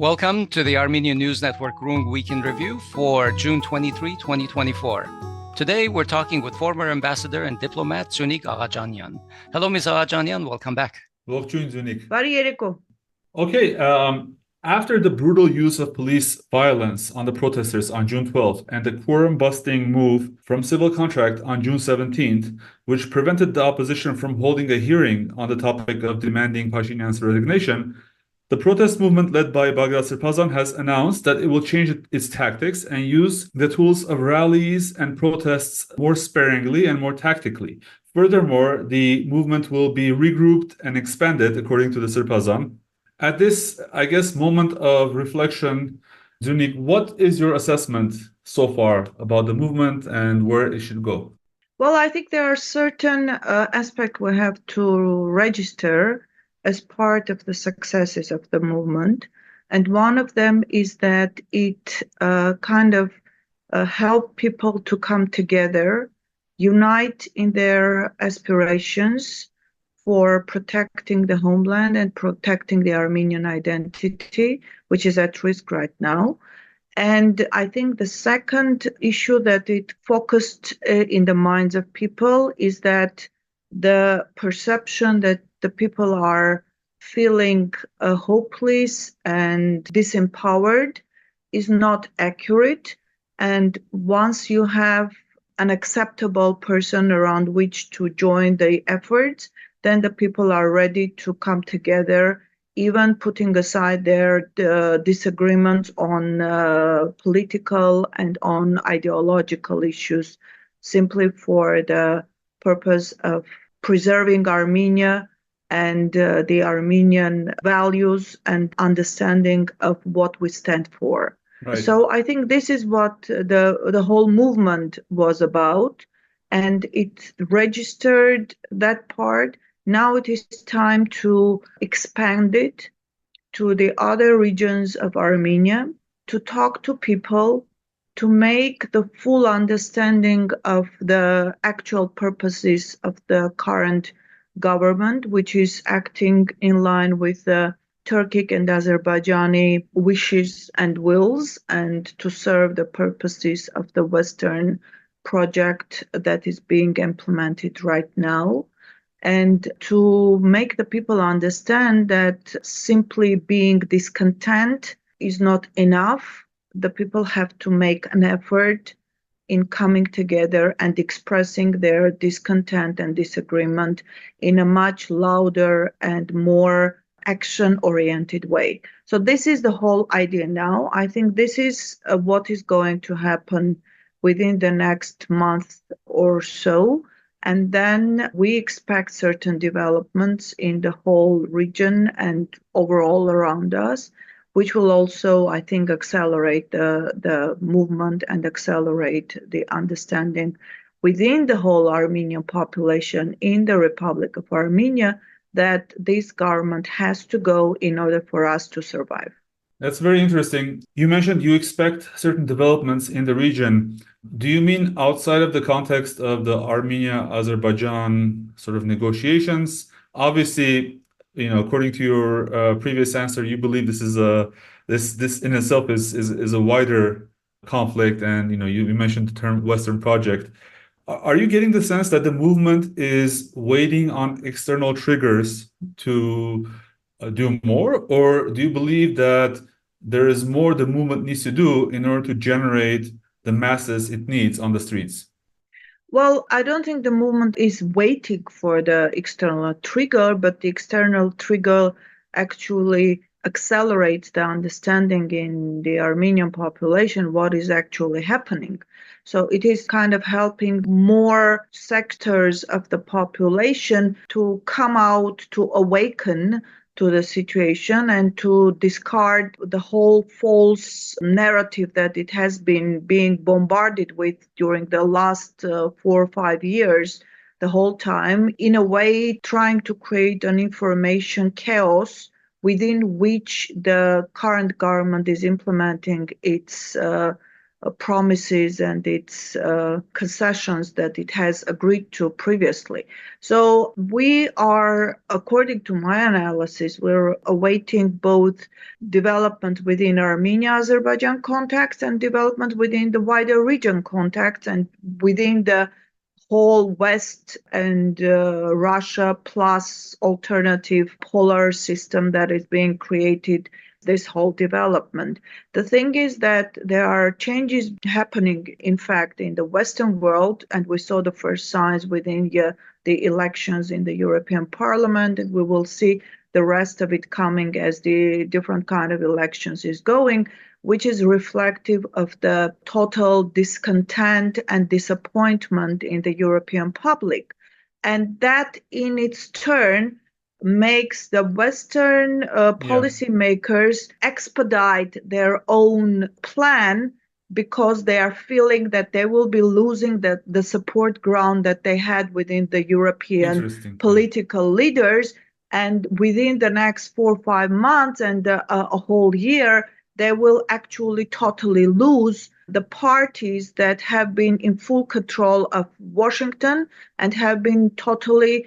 Welcome to the Armenian News Network Groong Weekend Review for June 23, 2024. Today, we're talking with former ambassador and diplomat Dziunik Aghajanian. Hello, Ms. Aghajanian. Welcome back. Ողջույն Dziunik. Բարի երեկո. Okay, after the brutal use of police violence on the protesters on June 12th and the quorum-busting move from civil contract on June 17th, which prevented the opposition from holding a hearing on the topic of demanding Pashinyan's resignation, the protest movement led by Bagrat Srbazan has announced that it will change its tactics and use the tools of rallies and protests more sparingly and more tactically. Furthermore, the movement will be regrouped and expanded, according to the Srbazan. At this, I guess, moment of reflection, Dziunik, what is your assessment so far about the movement and where it should go? Well, I think there are certain aspects we have to register as part of the successes of the movement. And one of them is that it helped people to come together, unite in their aspirations for protecting the homeland and protecting the Armenian identity, which is at risk right now. And I think the second issue that it focused in the minds of people is that the perception that the people are feeling hopeless and disempowered is not accurate. And once you have an acceptable person around which to join the efforts, then the people are ready to come together, even putting aside their disagreements on political and on ideological issues, simply for the purpose of preserving Armenia and the Armenian values and understanding of what we stand for. Right. So I think this is what the whole movement was about, and it registered that part. Now it is time to expand it to the other regions of Armenia, to talk to people, to make the full understanding of the actual purposes of the current government, which is acting in line with the Turkic and Azerbaijani wishes and wills, and to serve the purposes of the Western project that is being implemented right now. And to make the people understand that simply being discontent is not enough. The people have to make an effort in coming together and expressing their discontent and disagreement in a much louder and more action-oriented way. So this is the whole idea now. I think this is what is going to happen within the next month or so. And then we expect certain developments in the whole region and overall around us, which will also, I think, accelerate the movement and accelerate the understanding within the whole Armenian population in the Republic of Armenia that this government has to go in order for us to survive. That's very interesting. You mentioned you expect certain developments in the region. Do you mean outside of the context of the Armenia Azerbaijan sort of negotiations? Obviously, according to your previous answer, you believe this is this in itself is a wider conflict, and you mentioned the term Western project. Are you getting the sense that the movement is waiting on external triggers to do more, or do you believe that there is more the movement needs to do in order to generate the masses it needs on the streets? Well, I don't think the movement is waiting for the external trigger, but the external trigger actually accelerates the understanding in the Armenian population what is actually happening. So it is kind of helping more sectors of the population to come out, to awaken to the situation and to discard the whole false narrative that it has been being bombarded with during the last 4 or 5 years, the whole time, in a way trying to create an information chaos within which the current government is implementing its promises and its concessions that it has agreed to previously. So we are, according to my analysis, we're awaiting both development within Armenia-Azerbaijan context and development within the wider region context and within the whole West and Russia plus alternative polar system that is being created, this whole development. The thing is that there are changes happening, in fact, in the Western world, and we saw the first signs within the elections in the European Parliament, and we will see the rest of it coming as the different kind of elections is going, which is reflective of the total discontent and disappointment in the European public. And that in its turn makes the Western policymakers expedite their own plan because they are feeling that they will be losing the support ground that they had within the European political leaders. And within the next 4 or 5 months and a whole year, they will actually totally lose the parties that have been in full control of Washington and have been totally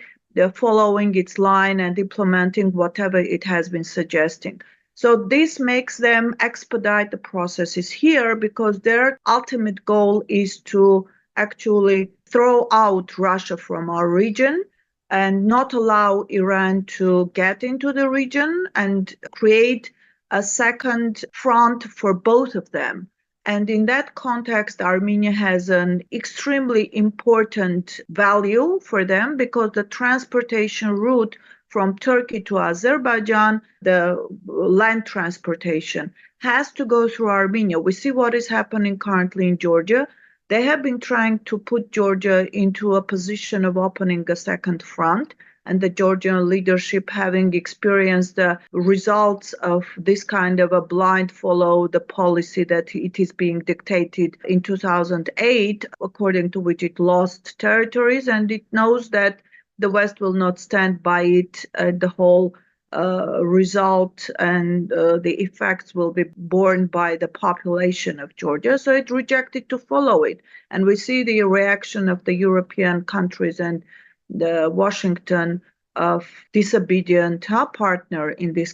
following its line and implementing whatever it has been suggesting. So this makes them expedite the processes here because their ultimate goal is to actually throw out Russia from our region and not allow Iran to get into the region and create a second front for both of them. And in that context, Armenia has an extremely important value for them because the transportation route from Turkey to Azerbaijan, the land transportation, has to go through Armenia. We see what is happening currently in Georgia. They have been trying to put Georgia into a position of opening a second front, and the Georgian leadership, having experienced the results of this kind of a blind follow the policy that it is being dictated in 2008, according to which it lost territories, and it knows that the West will not stand by it. The whole result and the effects will be borne by the population of Georgia. So it rejected to follow it. And we see the reaction of the European countries and the Washington of disobedient partner in this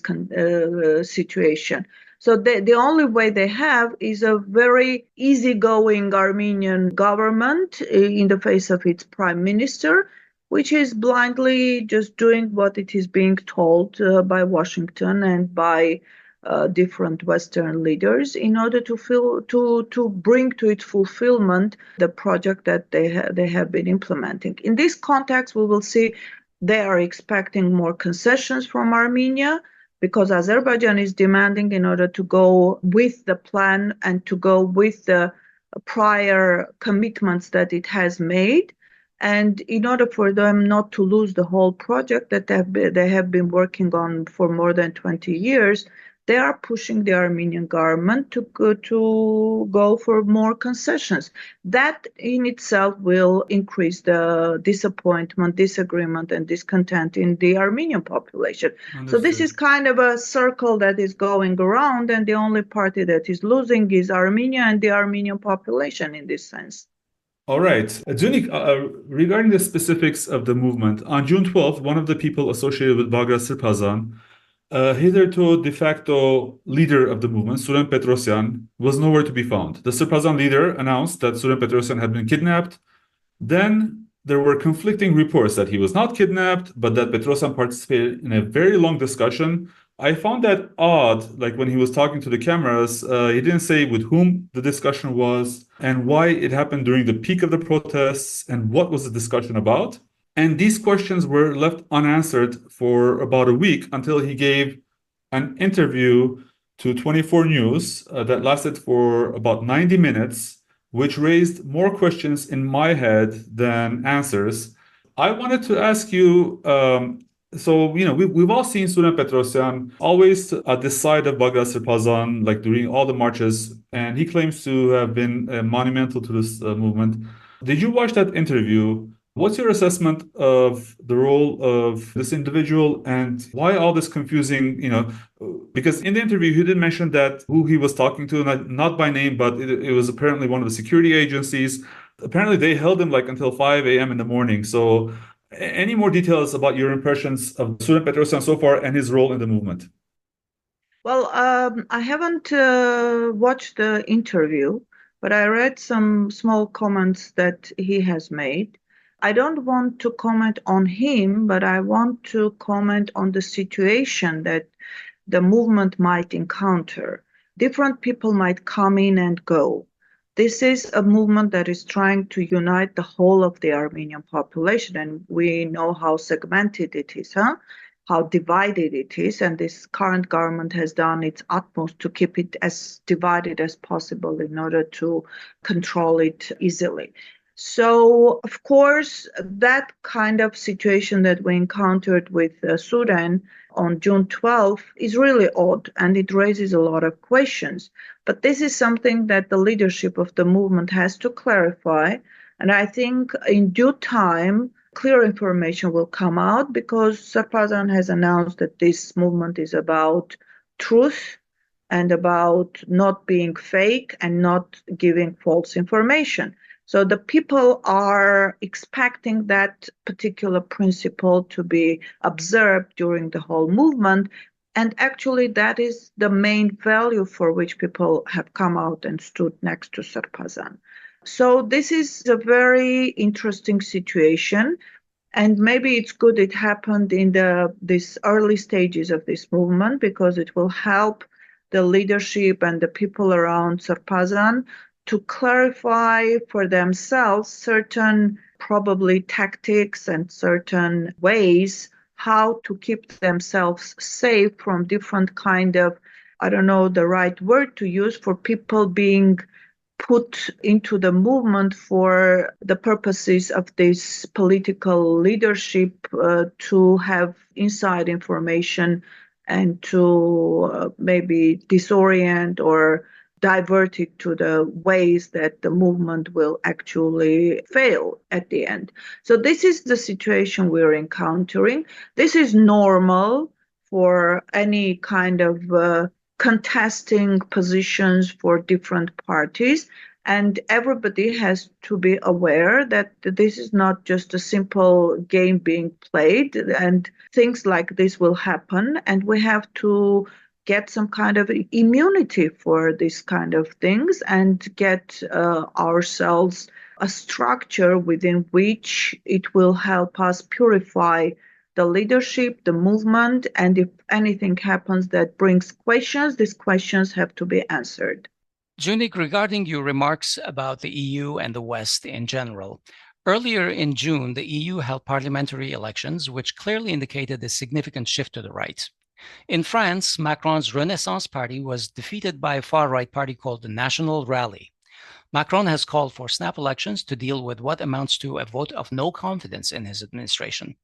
situation. So the only way they have is a very easygoing Armenian government in the face of its prime minister, which is blindly just doing what it is being told by Washington and by different Western leaders in order to bring to its fulfillment the project that they have been implementing. In this context, we will see they are expecting more concessions from Armenia because Azerbaijan is demanding in order to go with the plan and to go with the prior commitments that it has made. And in order for them not to lose the whole project that they have been working on for more than 20 years, they are pushing the Armenian government to go for more concessions. That in itself will increase the disappointment, disagreement, and discontent in the Armenian population. Understood. So this is kind of a circle that is going around, and the only party that is losing is Armenia and the Armenian population in this sense. All right. Dziunik, regarding the specifics of the movement, on June 12th, one of the people associated with Bagrat Srbazan, hitherto de facto leader of the movement, Suren Petrosyan, was nowhere to be found. The Srbazan leader announced that Suren Petrosyan had been kidnapped. Then there were conflicting reports that he was not kidnapped, but that Petrosyan participated in a very long discussion. I found that odd, like when he was talking to the cameras, he didn't say with whom the discussion was and why it happened during the peak of the protests and what was the discussion about. And these questions were left unanswered for about a week until he gave an interview to 24 News that lasted for about 90 minutes, which raised more questions in my head than answers. I wanted to ask you, so, we've all seen Suren Petrosyan always at the side of Bagrat Srbazan, like during all the marches, and he claims to have been monumental to this movement. Did you watch that interview? What's your assessment of the role of this individual and why all this confusing, Because in the interview, he did mention that who he was talking to, not by name, but it was apparently one of the security agencies. Apparently, they held him like until 5 a.m. in the morning. So any more details about your impressions of Suren Petrosyan so far and his role in the movement? Well, I haven't watched the interview, but I read some small comments that he has made. I don't want to comment on him, but I want to comment on the situation that the movement might encounter. Different people might come in and go. This is a movement that is trying to unite the whole of the Armenian population, and we know how segmented it is, how divided it is, and this current government has done its utmost to keep it as divided as possible in order to control it easily. So, of course, that kind of situation that we encountered with Suren on June 12th is really odd, and it raises a lot of questions. But this is something that the leadership of the movement has to clarify. And I think in due time, clear information will come out, because Srbazan has announced that this movement is about truth and about not being fake and not giving false information. So the people are expecting that particular principle to be observed during the whole movement. And actually, that is the main value for which people have come out and stood next to Srbazan. So this is a very interesting situation. And maybe it's good it happened in these early stages of this movement, because it will help the leadership and the people around Srbazan to clarify for themselves certain probably tactics and certain ways how to keep themselves safe from different kind of, I don't know the right word to use, for people being put into the movement for the purposes of this political leadership to have inside information and to maybe disorient or divert it to the ways that the movement will actually fail at the end. So this is the situation we're encountering. This is normal for any kind of contesting positions for different parties. And everybody has to be aware that this is not just a simple game being played, and things like this will happen. And we have to get some kind of immunity for these kind of things and get ourselves a structure within which it will help us purify the leadership, the movement, and if anything happens that brings questions, these questions have to be answered. Dziunik, regarding your remarks about the EU and the West in general, earlier in June, the EU held parliamentary elections, which clearly indicated a significant shift to the right. In France, Macron's Renaissance Party was defeated by a far-right party called the National Rally. Macron has called for snap elections to deal with what amounts to a vote of no confidence in his administration.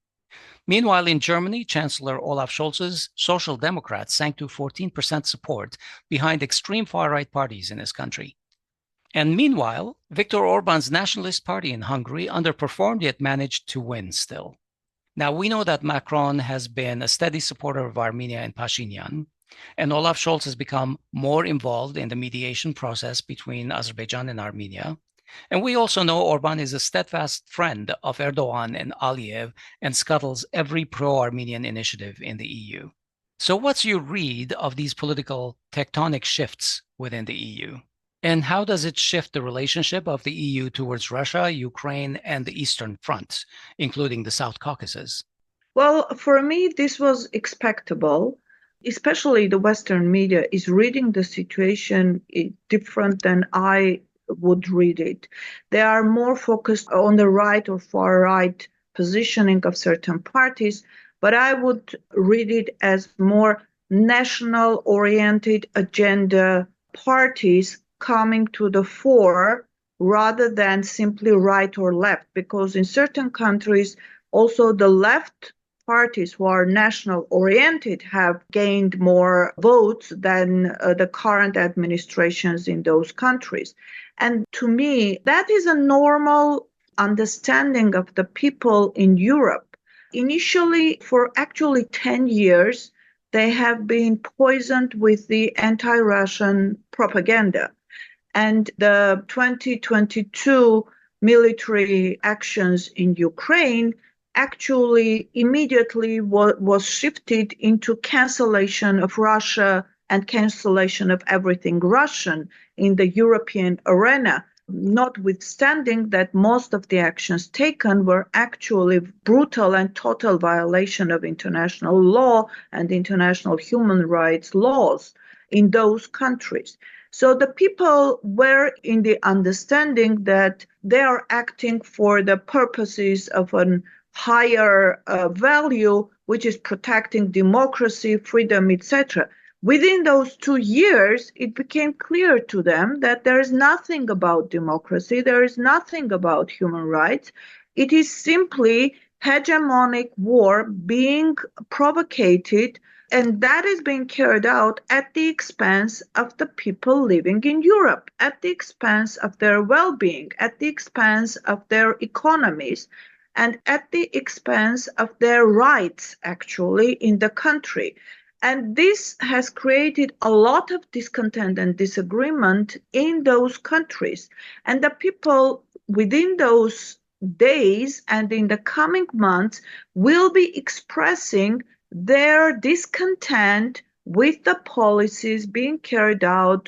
Meanwhile, in Germany, Chancellor Olaf Scholz's Social Democrats sank to 14% support behind extreme far-right parties in his country. And meanwhile, Viktor Orban's Nationalist Party in Hungary underperformed yet managed to win still. Now, we know that Macron has been a steady supporter of Armenia and Pashinyan, and Olaf Scholz has become more involved in the mediation process between Azerbaijan and Armenia. And we also know Orban is a steadfast friend of Erdogan and Aliyev and scuttles every pro-Armenian initiative in the EU. So what's your read of these political tectonic shifts within the EU? And how does it shift the relationship of the EU towards Russia, Ukraine, and the Eastern Front, including the South Caucasus? Well, for me, this was expectable. Especially the Western media is reading the situation different than I would read it. They are more focused on the right or far right positioning of certain parties, but I would read it as more national-oriented agenda parties coming to the fore rather than simply right or left, because in certain countries, also the left parties who are national-oriented have gained more votes than the current administrations in those countries. And to me, that is a normal understanding of the people in Europe. Initially, for actually 10 years, they have been poisoned with the anti-Russian propaganda. And the 2022 military actions in Ukraine actually immediately was shifted into cancellation of Russia and cancellation of everything Russian in the European arena, notwithstanding that most of the actions taken were actually brutal and total violation of international law and international human rights laws in those countries. So the people were in the understanding that they are acting for the purposes of a higher value, which is protecting democracy, freedom, etc. Within those 2 years, it became clear to them that there is nothing about democracy, there is nothing about human rights. It is simply hegemonic war being provocated, and that is being carried out at the expense of the people living in Europe, at the expense of their well-being, at the expense of their economies, and at the expense of their rights, actually, in the country. And this has created a lot of discontent and disagreement in those countries. And the people within those days and in the coming months will be expressing their discontent with the policies being carried out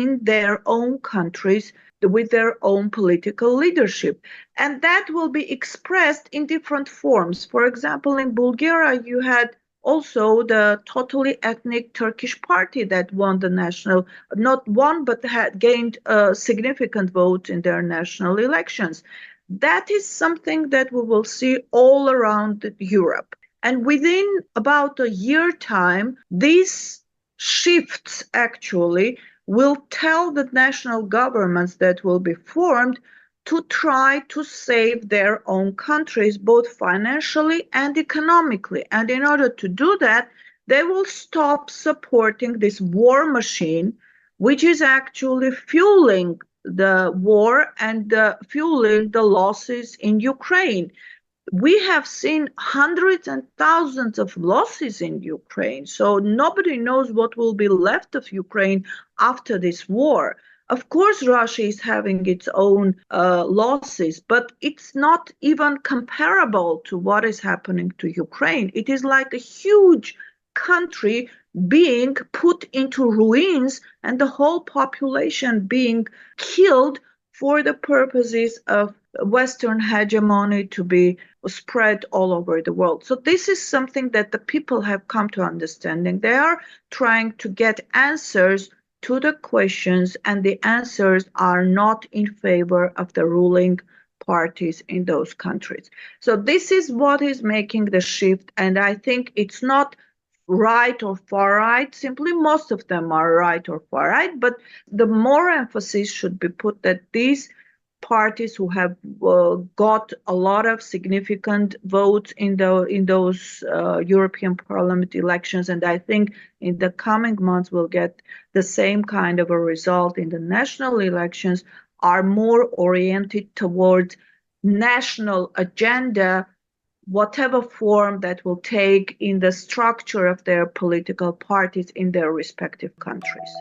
in their own countries with their own political leadership. And that will be expressed in different forms. For example, in Bulgaria, you had also the totally ethnic Turkish party that won the national, not won, but had gained a significant vote in their national elections. That is something that we will see all around Europe. And within about a year time, these shifts actually will tell the national governments that will be formed to try to save their own countries, both financially and economically. And in order to do that, they will stop supporting this war machine, which is actually fueling the war and fueling the losses in Ukraine. We have seen hundreds and thousands of losses in Ukraine, so nobody knows what will be left of Ukraine after this war. Of course, Russia is having its own losses, but it's not even comparable to what is happening to Ukraine. It is like a huge country being put into ruins and the whole population being killed for the purposes of Western hegemony to be spread all over the world. So this is something that the people have come to understanding. They are trying to get answers to the questions, and the answers are not in favor of the ruling parties in those countries. So this is what is making the shift, and I think it's not right or far right, simply most of them are right or far right, but the more emphasis should be put that these parties who have got a lot of significant votes in those European Parliament elections, and I think in the coming months we'll get the same kind of a result in the national elections, are more oriented towards national agenda, whatever form that will take in the structure of their political parties in their respective countries.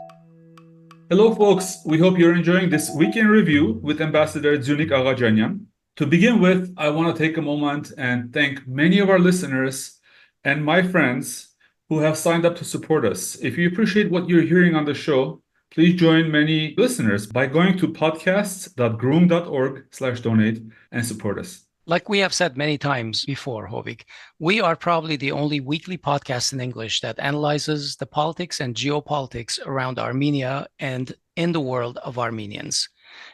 Hello, folks. We hope you're enjoying this weekend review with Ambassador Dziunik Aghajanian. To begin with, I want to take a moment and thank many of our listeners and my friends who have signed up to support us. If you appreciate what you're hearing on the show, please join many listeners by going to podcasts.groong.org/donate and support us. Like we have said many times before, Hovik, we are probably the only weekly podcast in English that analyzes the politics and geopolitics around Armenia and in the world of Armenians.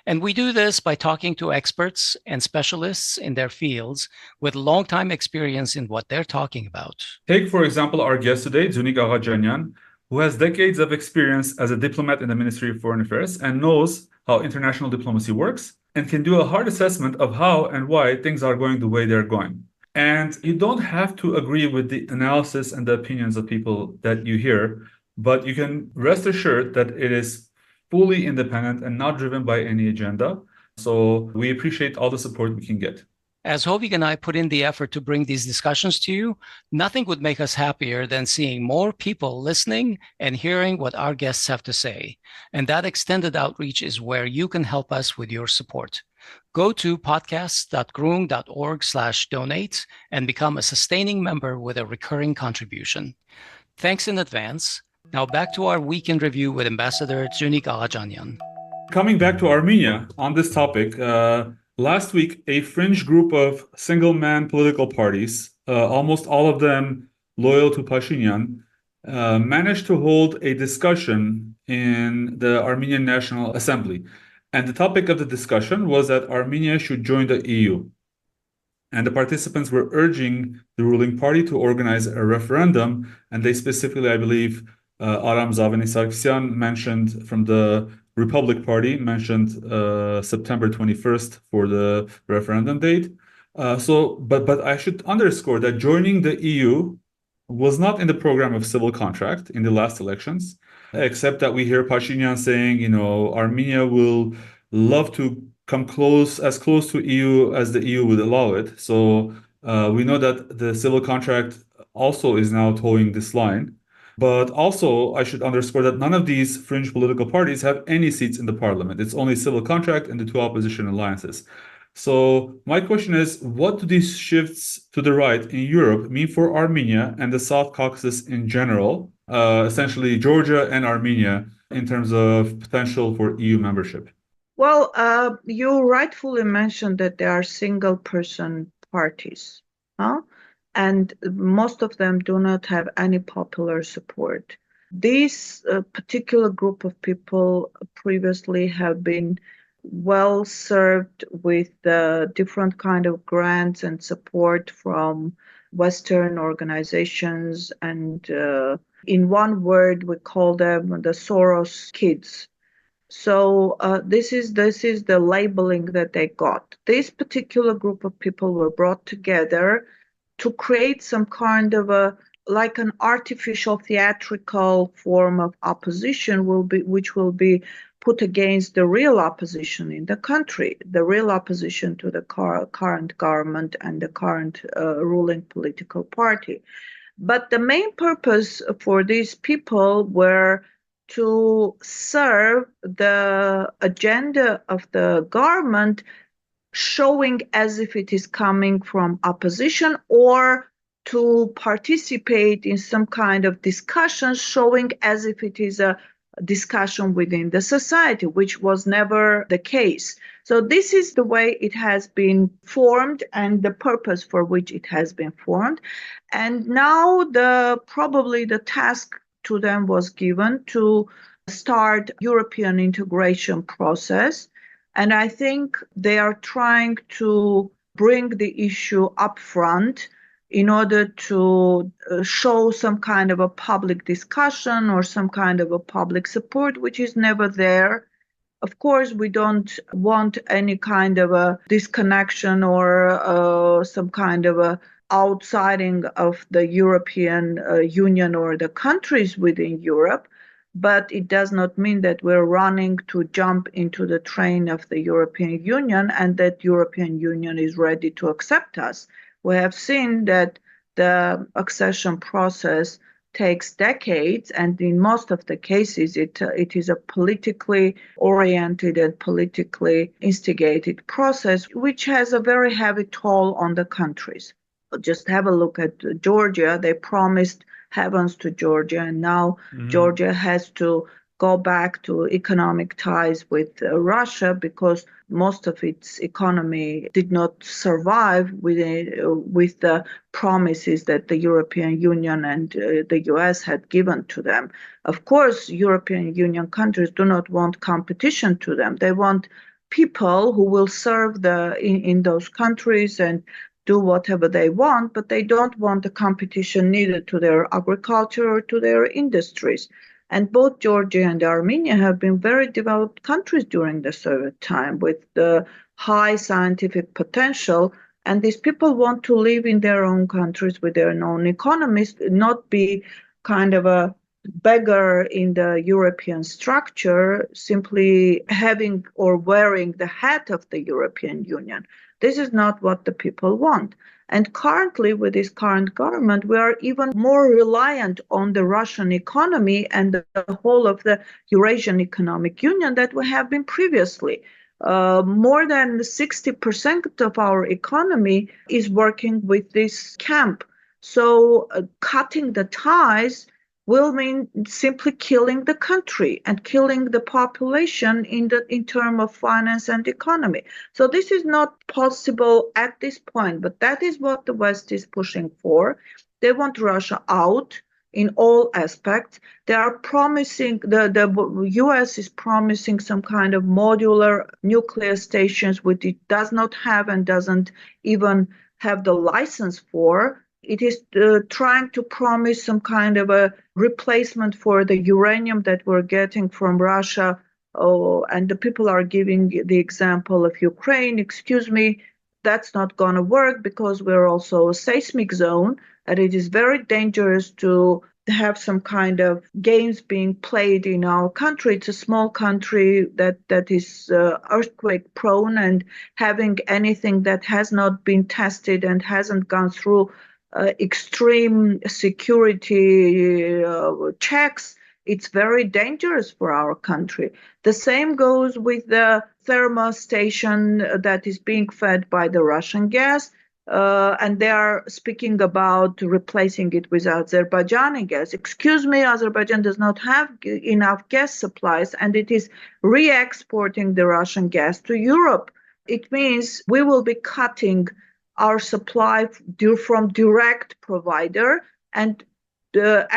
And we do this by talking to experts and specialists in their fields with long-time experience in what they're talking about. Take, for example, our guest today, Dziunik Aghajanian, who has decades of experience as a diplomat in the Ministry of Foreign Affairs and knows how international diplomacy works, and can do a hard assessment of how and why things are going the way they're going. And you don't have to agree with the analysis and the opinions of people that you hear, but you can rest assured that it is fully independent and not driven by any agenda. So we appreciate all the support we can get. As Hovik and I put in the effort to bring these discussions to you, nothing would make us happier than seeing more people listening and hearing what our guests have to say. And that extended outreach is where you can help us with your support. Go to podcasts.groong.org/donate and become a sustaining member with a recurring contribution. Thanks in advance. Now back to our weekend review with Ambassador Dziunik Aghajanian. Coming back to Armenia on this topic, last week, a fringe group of single-man political parties, almost all of them loyal to Pashinyan, managed to hold a discussion in the Armenian National Assembly. And the topic of the discussion was that Armenia should join the EU. And the participants were urging the ruling party to organize a referendum. And they specifically, I believe, Aram Zaveni-Sargsyan mentioned from the Republic Party mentioned September 21st for the referendum date. But I should underscore that joining the EU was not in the program of civil contract in the last elections, except that we hear Pashinyan saying, Armenia will love to come as close to EU as the EU would allow it. So we know that the civil contract also is now towing this line. But also, I should underscore that none of these fringe political parties have any seats in the parliament. It's only civil contract and the two opposition alliances. So my question is, what do these shifts to the right in Europe mean for Armenia and the South Caucasus in general, essentially Georgia and Armenia, in terms of potential for EU membership? Well, you rightfully mentioned that there are single-person parties, huh? And most of them do not have any popular support. This particular group of people previously have been well served with different kind of grants and support from Western organizations, and in one word, we call them the Soros kids. So this is the labeling that they got. This particular group of people were brought together to create some kind of like an artificial theatrical form of opposition which will be put against the real opposition in the country, the real opposition to the current government and the current ruling political party. But the main purpose for these people were to serve the agenda of the government, showing as if it is coming from opposition, or to participate in some kind of discussion, showing as if it is a discussion within the society, which was never the case. So this is the way it has been formed and the purpose for which it has been formed. And now probably the task to them was given to start European integration process. And I think they are trying to bring the issue up front in order to show some kind of a public discussion or some kind of a public support, which is never there. Of course, we don't want any kind of a disconnection or some kind of a outsiding of the European Union or the countries within Europe. But it does not mean that we're running to jump into the train of the European Union and that European Union is ready to accept us. We have seen that the accession process takes decades, and in most of the cases, it is a politically oriented and politically instigated process, which has a very heavy toll on the countries. Just have a look at Georgia. They promised heavens to Georgia, and now Georgia has to go back to economic ties with Russia because most of its economy did not survive with the promises that the European Union and the US had given to them. Of course, European Union countries do not want competition to them. They want people who will serve in those countries and do whatever they want, but they don't want the competition neither to their agriculture or to their industries. And both Georgia and Armenia have been very developed countries during the Soviet time with the high scientific potential. And these people want to live in their own countries with their own economies, not be kind of a beggar in the European structure, simply having or wearing the hat of the European Union. This is not what the people want. And currently, with this current government, we are even more reliant on the Russian economy and the whole of the Eurasian Economic Union that we have been previously. More than 60% of our economy is working with this camp. So cutting the ties will mean simply killing the country and killing the population in terms of finance and economy. So this is not possible at this point, but that is what the West is pushing for. They want Russia out in all aspects. They are promising, the US is promising some kind of modular nuclear stations, which it does not have and doesn't even have the license for. It is trying to promise some kind of a replacement for the uranium that we're getting from Russia. Oh, and the people are giving the example of Ukraine. Excuse me, that's not going to work because we're also a seismic zone, and it is very dangerous to have some kind of games being played in our country. It's a small country that is earthquake prone, and having anything that has not been tested and hasn't gone through extreme security checks, it's very dangerous for our country. The same goes with the thermal station that is being fed by the Russian gas, and they are speaking about replacing it with Azerbaijani gas. Excuse me, Azerbaijan does not have enough gas supplies, and it is re-exporting the Russian gas to Europe. It means we will be cutting our supply from direct provider and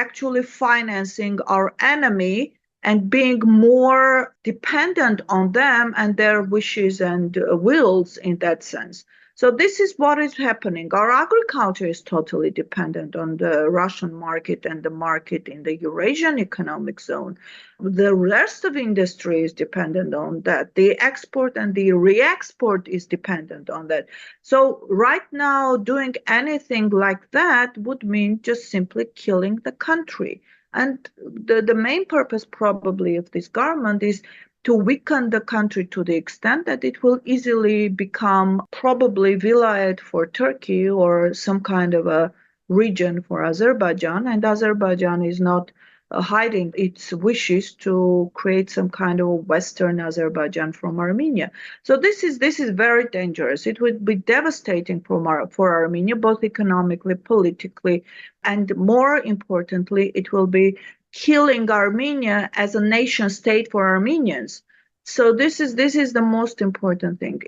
actually financing our enemy and being more dependent on them and their wishes and wills in that sense. So this is what is happening. Our agriculture is totally dependent on the Russian market and the market in the Eurasian Economic Zone. The rest of industry is dependent on that. The export and the re-export is dependent on that. So right now, doing anything like that would mean just simply killing the country. And the main purpose probably of this government is to weaken the country to the extent that it will easily become probably vilayet for Turkey or some kind of a region for Azerbaijan. And Azerbaijan is not hiding its wishes to create some kind of Western Azerbaijan from Armenia. So this is very dangerous. It would be devastating for Armenia, both economically, politically, and more importantly, it will be killing Armenia as a nation state for Armenians. So this is the most important thing.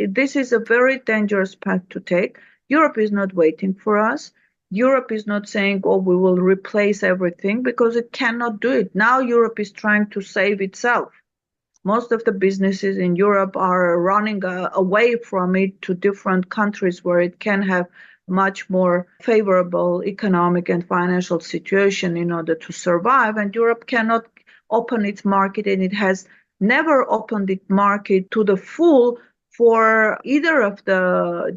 This is a very dangerous path to take. Europe is not waiting for us. Europe is not saying, oh, we will replace everything, because it cannot do it. Now Europe is trying to save itself. Most of the businesses in Europe are running away from it to different countries where it can have much more favorable economic and financial situation in order to survive. And Europe cannot open its market, and it has never opened its market to the full for either of the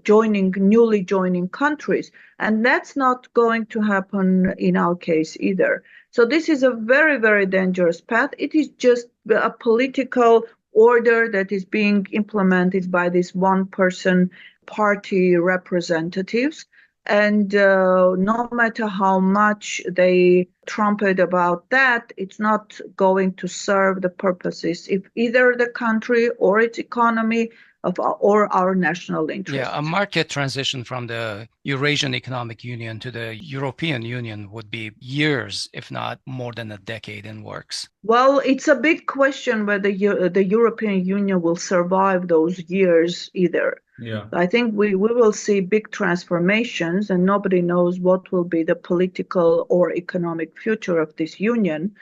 newly joining countries. And that's not going to happen in our case either. So this is a very, very dangerous path. It is just a political order that is being implemented by this one-person party representatives. And no matter how much they trumpet about that, it's not going to serve the purposes if either the country or its economy or our national interest. Yeah, a market transition from the Eurasian Economic Union to the European Union would be years, if not more than a decade in works. Well, it's a big question whether the European Union will survive those years either. Yeah, I think we will see big transformations, and nobody knows what will be the political or economic future of this union,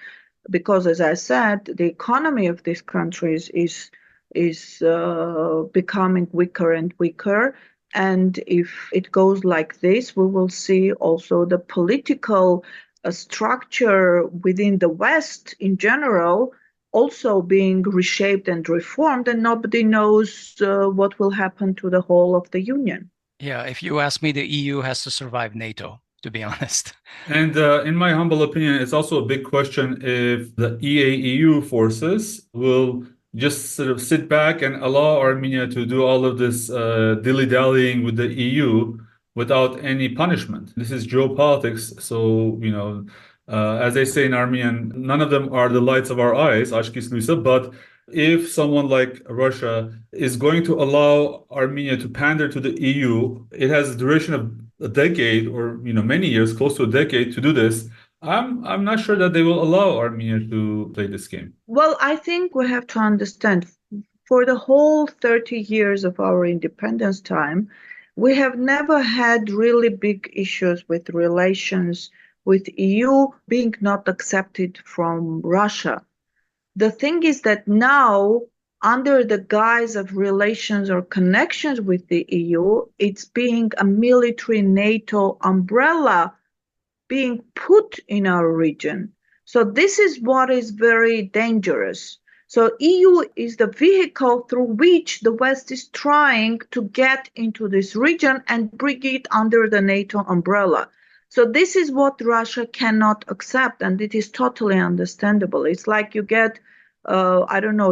because, as I said, the economy of these countries is becoming weaker and weaker. And if it goes like this, we will see also the political structure within the West in general also being reshaped and reformed, and nobody knows what will happen to the whole of the union. Yeah, if you ask me, the EU has to survive NATO, to be honest. and in my humble opinion, it's also a big question if the EAEU forces will just sort of sit back and allow Armenia to do all of this dilly-dallying with the EU without any punishment. This is geopolitics. So, as they say in Armenian, none of them are the lights of our eyes, Ashkis Luisa, but if someone like Russia is going to allow Armenia to pander to the EU, it has a duration of a decade or many years, close to a decade to do this. I'm not sure that they will allow Armenia to play this game. Well, I think we have to understand for the whole 30 years of our independence time, we have never had really big issues with relations with EU being not accepted from Russia. The thing is that now, under the guise of relations or connections with the EU, it's being a military NATO umbrella being put in our region. So this is what is very dangerous. So EU is the vehicle through which the West is trying to get into this region and bring it under the NATO umbrella. So this is what Russia cannot accept, and it is totally understandable. It's like you get,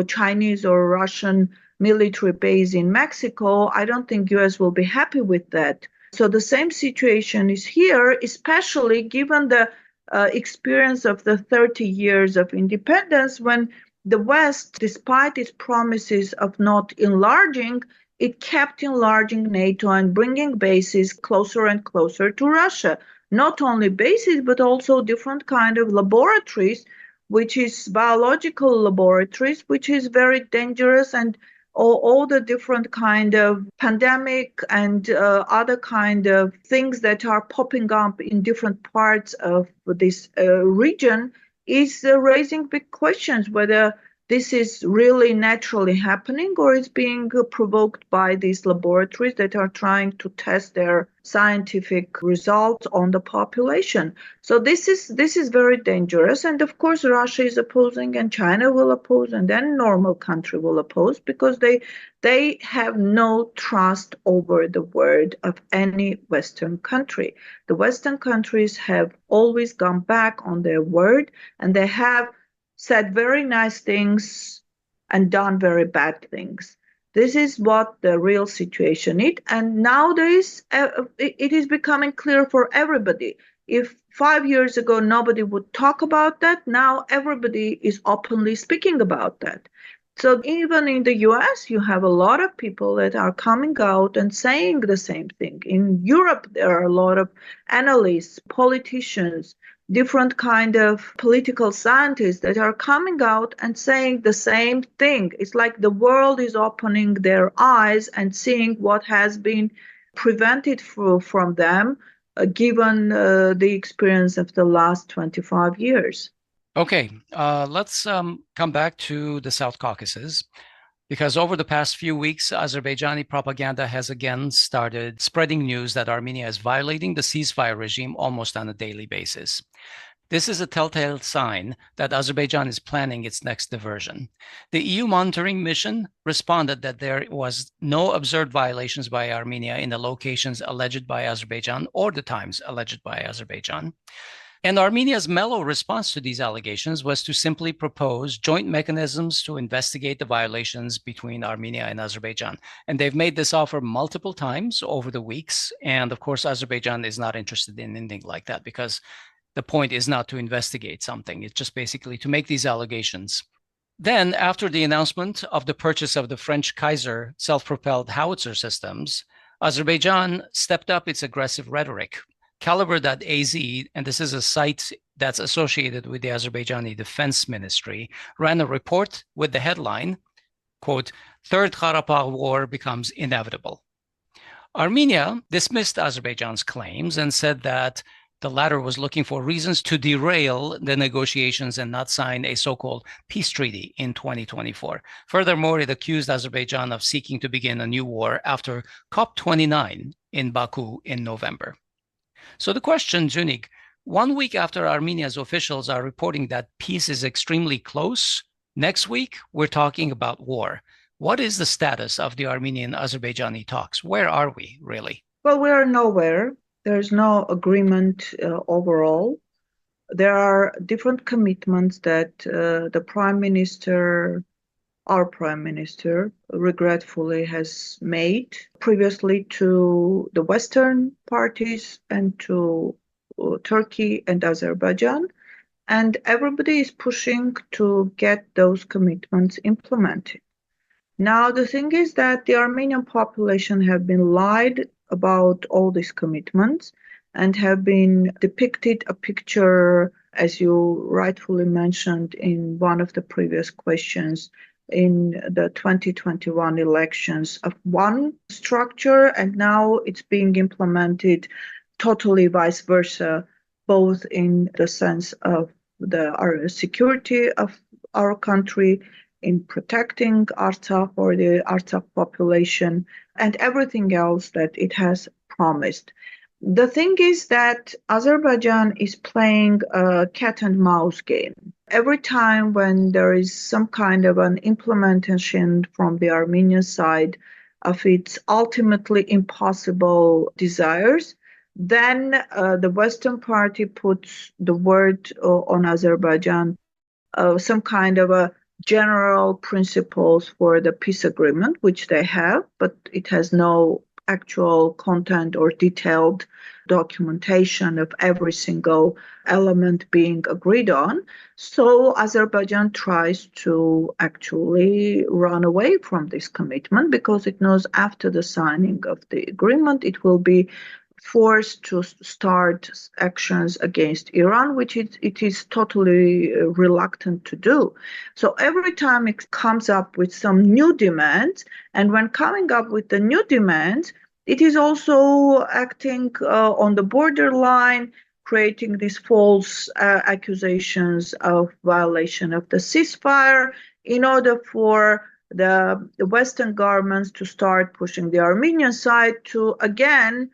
Chinese or Russian military base in Mexico. I don't think US will be happy with that. So the same situation is here, especially given the experience of the 30 years of independence when the West, despite its promises of not enlarging, it kept enlarging NATO and bringing bases closer and closer to Russia. Not only bases, but also different kind of laboratories, which is biological laboratories, which is very dangerous, and all the different kind of pandemic and other kind of things that are popping up in different parts of this region is raising big questions whether this is really naturally happening or it's being provoked by these laboratories that are trying to test their scientific results on the population. So this is very dangerous. And of course, Russia is opposing and China will oppose and then normal country will oppose because they have no trust over the word of any Western country. The Western countries have always gone back on their word and they have said very nice things and done very bad things. This is what the real situation is. And nowadays, it is becoming clear for everybody. If 5 years ago nobody would talk about that, now everybody is openly speaking about that. So even in the US, you have a lot of people that are coming out and saying the same thing. In Europe, there are a lot of analysts, politicians, different kind of political scientists that are coming out and saying the same thing. It's like the world is opening their eyes and seeing what has been prevented from them, given the experience of the last 25 years. Okay, let's come back to the South Caucasus. Because over the past few weeks, Azerbaijani propaganda has again started spreading news that Armenia is violating the ceasefire regime almost on a daily basis. This is a telltale sign that Azerbaijan is planning its next diversion. The EU monitoring mission responded that there was no observed violations by Armenia in the locations alleged by Azerbaijan or the times alleged by Azerbaijan. And Armenia's mellow response to these allegations was to simply propose joint mechanisms to investigate the violations between Armenia and Azerbaijan. And they've made this offer multiple times over the weeks. And of course, Azerbaijan is not interested in anything like that because the point is not to investigate something. It's just basically to make these allegations. Then, after the announcement of the purchase of the French Kaiser self-propelled howitzer systems, Azerbaijan stepped up its aggressive rhetoric. Caliber.az, and this is a site that's associated with the Azerbaijani Defense Ministry, ran a report with the headline, quote, Third Karabakh War becomes inevitable. Armenia dismissed Azerbaijan's claims and said that the latter was looking for reasons to derail the negotiations and not sign a so-called peace treaty in 2024. Furthermore, it accused Azerbaijan of seeking to begin a new war after COP29 in Baku in November. So the question, Dziunik, 1 week after Armenia's officials are reporting that peace is extremely close, next week we're talking about war. What is the status of the Armenian-Azerbaijani talks? Where are we, really? Well, we are nowhere. There's no agreement overall. There are different commitments that the Prime Minister our prime minister regretfully has made previously to the Western parties and to Turkey and Azerbaijan. And everybody is pushing to get those commitments implemented. Now, the thing is that the Armenian population have been lied about all these commitments and have been depicted a picture, as you rightfully mentioned in one of the previous questions, in the 2021 elections of one structure, and now it's being implemented totally vice versa, both in the sense of our security of our country, in protecting Artsakh or the Artsakh population, and everything else that it has promised. The thing is that Azerbaijan is playing a cat and mouse game. Every time when there is some kind of an implementation from the Armenian side of its ultimately impossible desires, then the Western party puts the word on Azerbaijan, some kind of a general principles for the peace agreement, which they have, but it has no actual content or detailed documentation of every single element being agreed on. So Azerbaijan tries to actually run away from this commitment because it knows after the signing of the agreement, it will be forced to start actions against Iran, which it is totally reluctant to do. So every time it comes up with some new demands, and when coming up with the new demands, it is also acting on the borderline, creating these false accusations of violation of the ceasefire in order for the Western governments to start pushing the Armenian side to, again,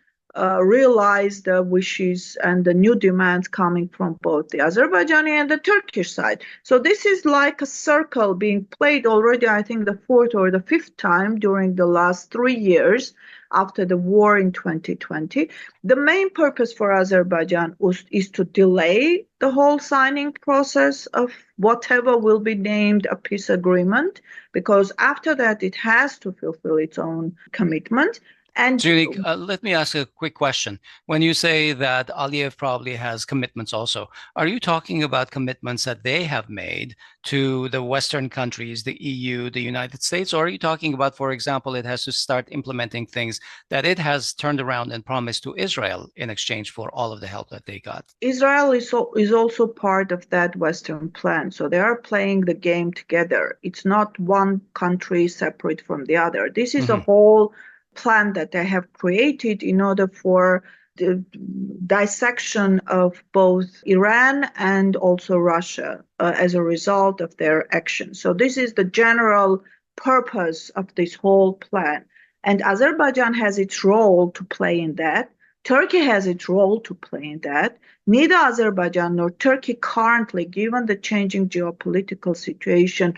realize the wishes and the new demands coming from both the Azerbaijani and the Turkish side. So this is like a circle being played already, I think, the fourth or the fifth time during the last 3 years after the war in 2020. The main purpose for Azerbaijan is to delay the whole signing process of whatever will be named a peace agreement, because after that it has to fulfill its own commitment. And Dziunik, let me ask a quick question. When you say that Aliyev probably has commitments also, are you talking about commitments that they have made to the Western countries, the EU, the United States, or are you talking about, for example, it has to start implementing things that it has turned around and promised to Israel in exchange for all of the help that they got? Israel is also part of that Western plan. So they are playing the game together. It's not one country separate from the other. This is a whole plan that they have created in order for the dissection of both Iran and also Russia as a result of their actions. So this is the general purpose of this whole plan. And Azerbaijan has its role to play in that. Turkey has its role to play in that. Neither Azerbaijan nor Turkey currently, given the changing geopolitical situation,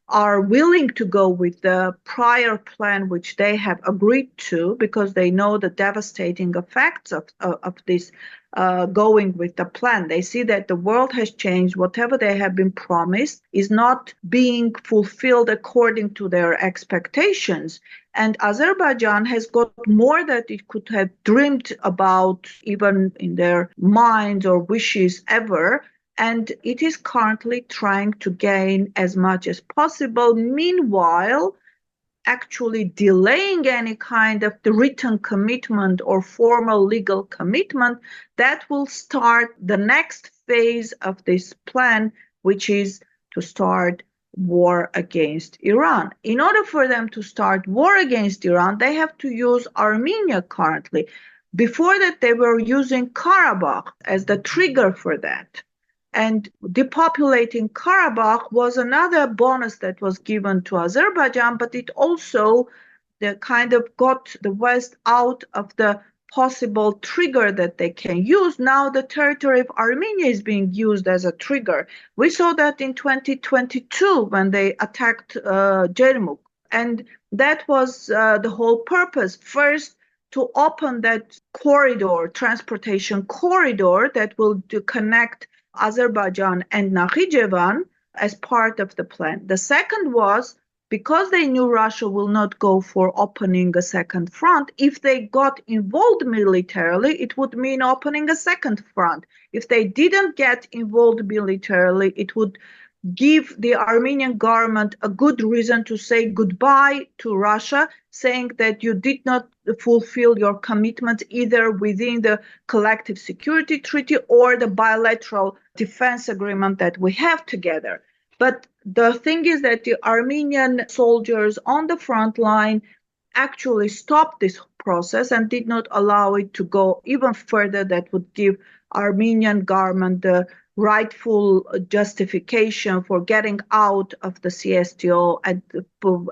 are willing to go with the prior plan which they have agreed to, because they know the devastating effects of this going with the plan. They see that the world has changed. Whatever they have been promised is not being fulfilled according to their expectations. And Azerbaijan has got more that it could have dreamed about, even in their minds or wishes ever. And it is currently trying to gain as much as possible, meanwhile actually delaying any kind of the written commitment or formal legal commitment that will start the next phase of this plan, which is to start war against Iran. In order for them to start war against Iran, they have to use Armenia currently. Before that, they were using Karabakh as the trigger for that. And depopulating Karabakh was another bonus that was given to Azerbaijan, but it also kind of got the West out of the possible trigger that they can use. Now the territory of Armenia is being used as a trigger. We saw that in 2022 when they attacked Jermuk. And that was the whole purpose. First, to open that corridor, transportation corridor that will connect Azerbaijan and Nakhichevan as part of the plan. The second was, because they knew Russia will not go for opening a second front. If they got involved militarily, it would mean opening a second front. If they didn't get involved militarily, it would give the Armenian government a good reason to say goodbye to Russia, saying that you did not fulfill your commitments either within the collective security treaty or the bilateral defense agreement that we have together. But the thing is that the Armenian soldiers on the front line actually stopped this process and did not allow it to go even further. That would give Armenian government the rightful justification for getting out of the CSTO and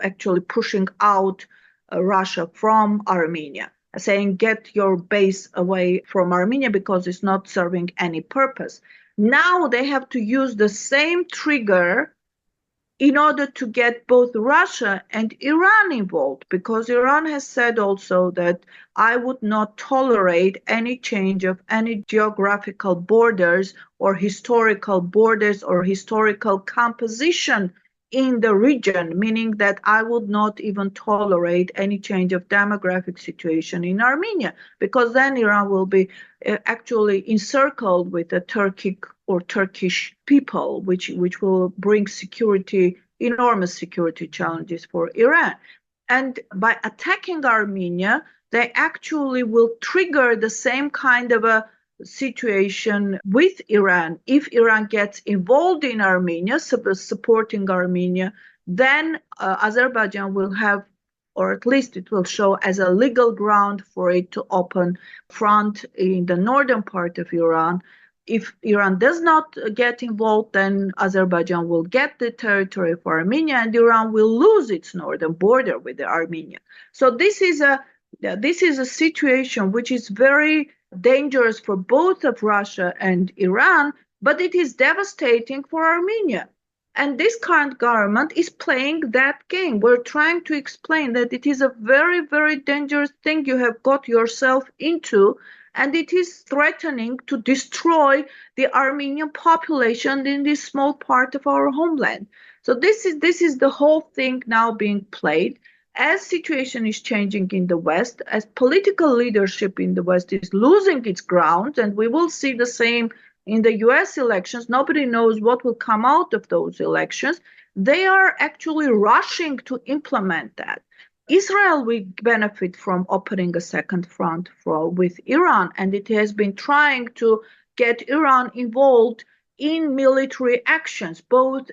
actually pushing out Russia from Armenia, saying get your base away from Armenia because it's not serving any purpose. Now they have to use the same trigger in order to get both Russia and Iran involved, because Iran has said also that I would not tolerate any change of any geographical borders or historical composition in the region, meaning that I would not even tolerate any change of demographic situation in Armenia, because then Iran will be actually encircled with the Turkish people, which will bring enormous security challenges for Iran. And by attacking Armenia, they actually will trigger the same kind of a situation with Iran. If Iran gets involved in Armenia, supporting Armenia, then Azerbaijan will have, or at least it will show as a legal ground for it to open front in the northern part of Iran. If Iran does not get involved, then Azerbaijan will get the territory for Armenia and Iran will lose its northern border with the Armenia. So this is a situation which is very dangerous for both of Russia and Iran, but it is devastating for Armenia. And this current government is playing that game. We're trying to explain that it is a very, very dangerous thing you have got yourself into, and it is threatening to destroy the Armenian population in this small part of our homeland. So this is the whole thing now being played. As situation is changing in the West, as political leadership in the West is losing its ground, and we will see the same in the US elections, nobody knows what will come out of those elections. They are actually rushing to implement that. Israel will benefit from opening a second front with Iran, and it has been trying to get Iran involved in military actions, both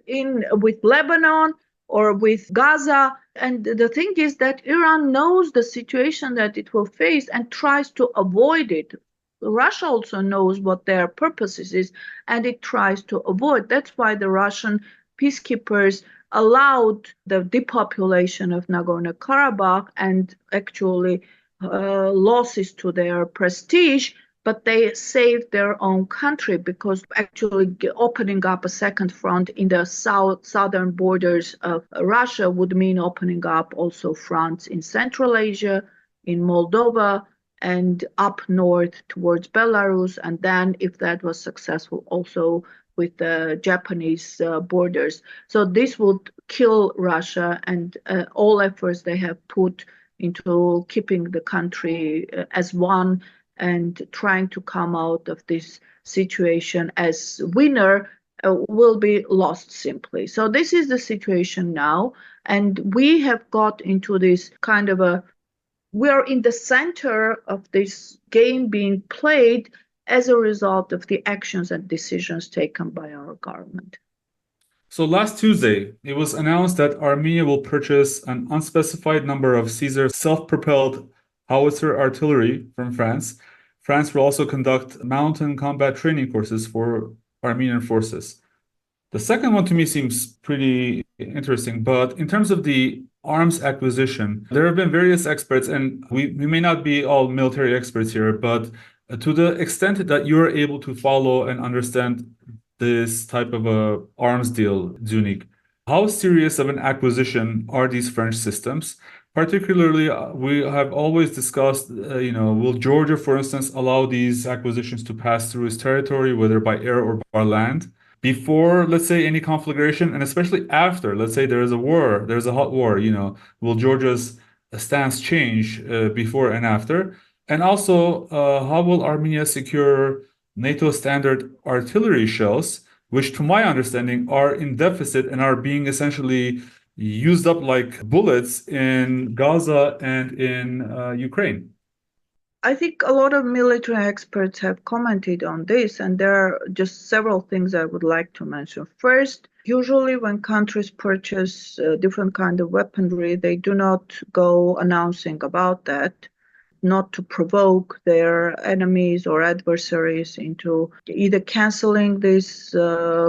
with Lebanon or with Gaza. And the thing is that Iran knows the situation that it will face and tries to avoid it. Russia also knows what their purposes is, and it tries to avoid. That's why the Russian peacekeepers allowed the depopulation of Nagorno-Karabakh and actually losses to their prestige, but they saved their own country, because actually opening up a second front in the southern borders of Russia would mean opening up also fronts in Central Asia, in Moldova, and up north towards Belarus, and then if that was successful also with the Japanese borders. So this would kill Russia and all efforts they have put into keeping the country as one and trying to come out of this situation as winner will be lost simply. So this is the situation now, and we have got into this kind of we are in the center of this game being played as a result of the actions and decisions taken by our government. So last Tuesday, it was announced that Armenia will purchase an unspecified number of Caesar self-propelled howitzer artillery from France. France will also conduct mountain combat training courses for Armenian forces. The second one to me seems pretty interesting, but in terms of the arms acquisition, there have been various experts, and we may not be all military experts here, but to the extent that you're able to follow and understand this type of a arms deal, Dziunik, how serious of an acquisition are these French systems? Particularly, we have always discussed, will Georgia, for instance, allow these acquisitions to pass through its territory, whether by air or by land? before, let's say, any conflagration, and especially after, let's say there is a war, there's a hot war, will Georgia's stance change before and after? And also, how will Armenia secure NATO standard artillery shells, which to my understanding are in deficit and are being essentially used up like bullets in Gaza and in Ukraine? I think a lot of military experts have commented on this, and there are just several things I would like to mention. First, usually when countries purchase different kind of weaponry, they do not go announcing about that, not to provoke their enemies or adversaries into either canceling these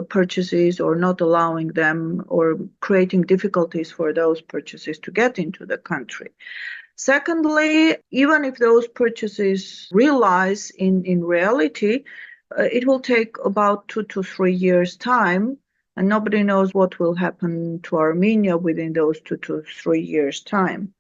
purchases or not allowing them or creating difficulties for those purchases to get into the country. Secondly, even if those purchases realize in reality, it will take about 2 to 3 years' time, and nobody knows what will happen to Armenia within those 2 to 3 years' time.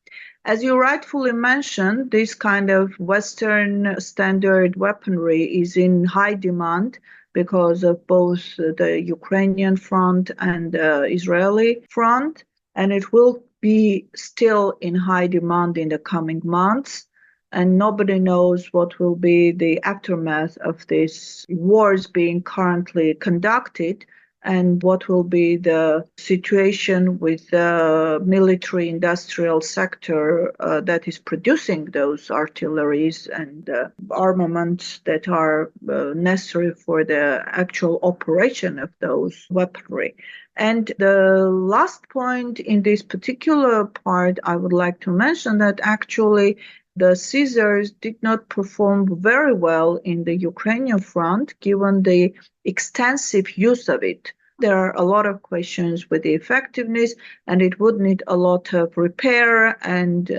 As you rightfully mentioned, this kind of Western standard weaponry is in high demand because of both the Ukrainian front and the Israeli front, and it will be still in high demand in the coming months. And nobody knows what will be the aftermath of these wars being currently conducted and what will be the situation with the military industrial sector that is producing those artilleries and armaments that are necessary for the actual operation of those weaponry. And the last point in this particular part, I would like to mention that actually the Caesars did not perform very well in the Ukrainian front, given the extensive use of it. There are a lot of questions with the effectiveness, and it would need a lot of repair and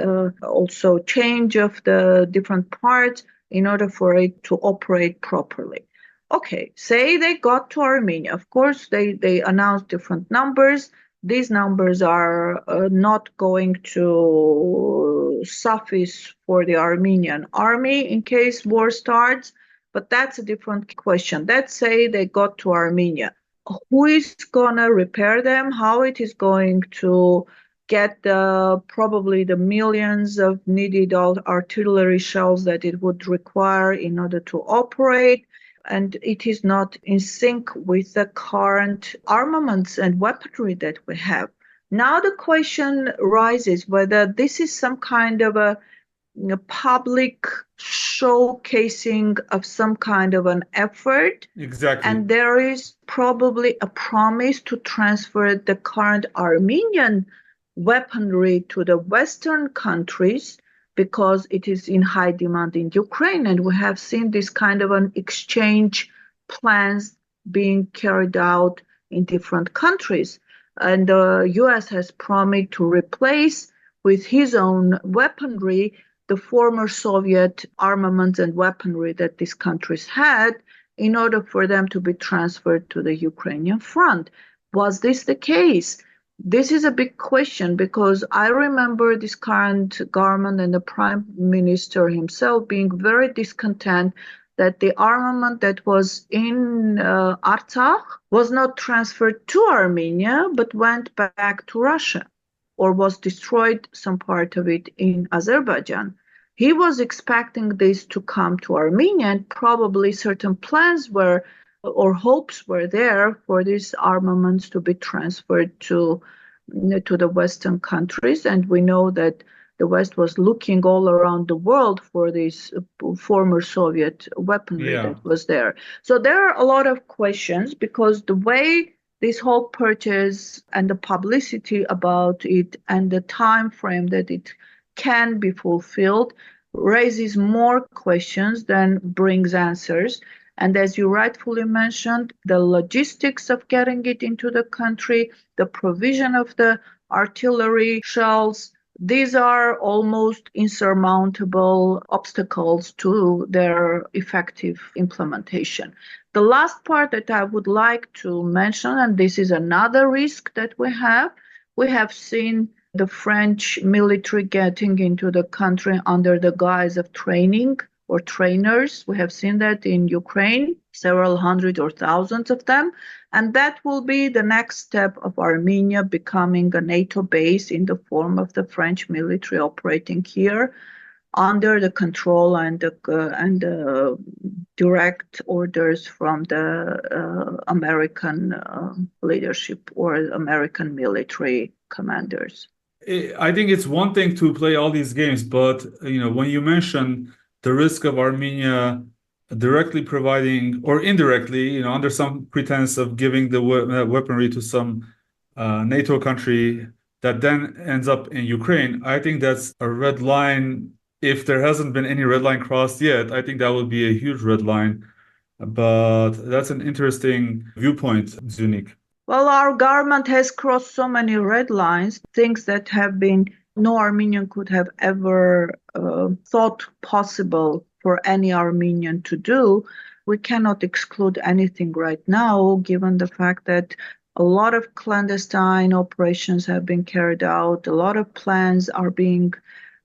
also change of the different parts in order for it to operate properly. Okay, say they got to Armenia. Of course, they announced different numbers. These numbers are not going to suffice for the Armenian army in case war starts, but that's a different question. Let's say they got to Armenia. Who is going to repair them? How it is going to get probably the millions of needed artillery shells that it would require in order to operate? And it is not in sync with the current armaments and weaponry that we have. Now the question rises whether this is some kind of a public showcasing of some kind of an effort. Exactly. And there is probably a promise to transfer the current Armenian weaponry to the Western countries because it is in high demand in Ukraine. And we have seen this kind of an exchange plans being carried out in different countries. And the US has promised to replace with his own weaponry the former Soviet armaments and weaponry that these countries had in order for them to be transferred to the Ukrainian front. Was this the case? This is a big question because I remember this current government and the prime minister himself being very discontent that the armament that was in Artsakh was not transferred to Armenia but went back to Russia or was destroyed, some part of it, in Azerbaijan. He was expecting this to come to Armenia, and probably certain plans were or hopes were there for these armaments to be transferred to the Western countries. And we know that the West was looking all around the world for this former Soviet weaponry that was there. So there are a lot of questions because the way this whole purchase and the publicity about it and the time frame that it can be fulfilled raises more questions than brings answers. And as you rightfully mentioned, the logistics of getting it into the country, the provision of the artillery shells, these are almost insurmountable obstacles to their effective implementation. The last part that I would like to mention, and this is another risk that we have seen the French military getting into the country under the guise of training or trainers. We have seen that in Ukraine, several hundred or thousands of them. And that will be the next step of Armenia becoming a NATO base in the form of the French military operating here under the control and the direct orders from the American leadership or American military commanders. I think it's one thing to play all these games, but when you mention the risk of Armenia directly providing or indirectly, under some pretense of giving the weaponry to some NATO country that then ends up in Ukraine, I think that's a red line. If there hasn't been any red line crossed yet, I think that would be a huge red line. But that's an interesting viewpoint, Dziunik. Well, our government has crossed so many red lines, things that have been no Armenian could have ever thought possible for any Armenian to do. We cannot exclude anything right now, given the fact that a lot of clandestine operations have been carried out, a lot of plans are being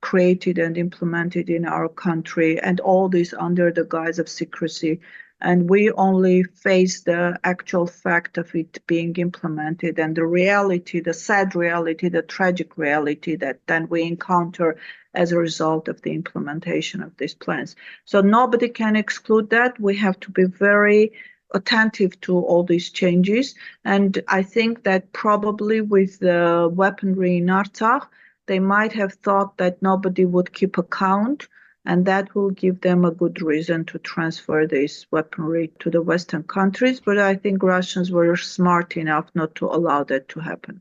created and implemented in our country, and all this under the guise of secrecy. And we only face the actual fact of it being implemented and the reality, the sad reality, the tragic reality that then we encounter as a result of the implementation of these plans. So nobody can exclude that. We have to be very attentive to all these changes. And I think that probably with the weaponry in Artsakh, they might have thought that nobody would keep account, and that will give them a good reason to transfer this weaponry to the Western countries. But I think Russians were smart enough not to allow that to happen.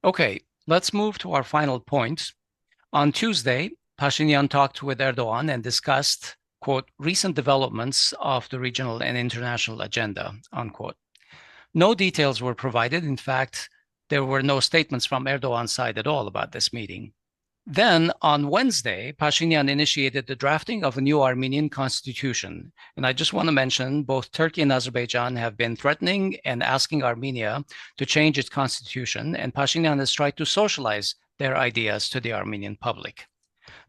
Okay, let's move to our final point. On Tuesday, Pashinyan talked with Erdogan and discussed, quote, recent developments of the regional and international agenda, unquote. No details were provided. In fact, there were no statements from Erdogan's side at all about this meeting. Then, on Wednesday, Pashinyan initiated the drafting of a new Armenian constitution. And I just want to mention both Turkey and Azerbaijan have been threatening and asking Armenia to change its constitution, and Pashinyan has tried to socialize their ideas to the Armenian public.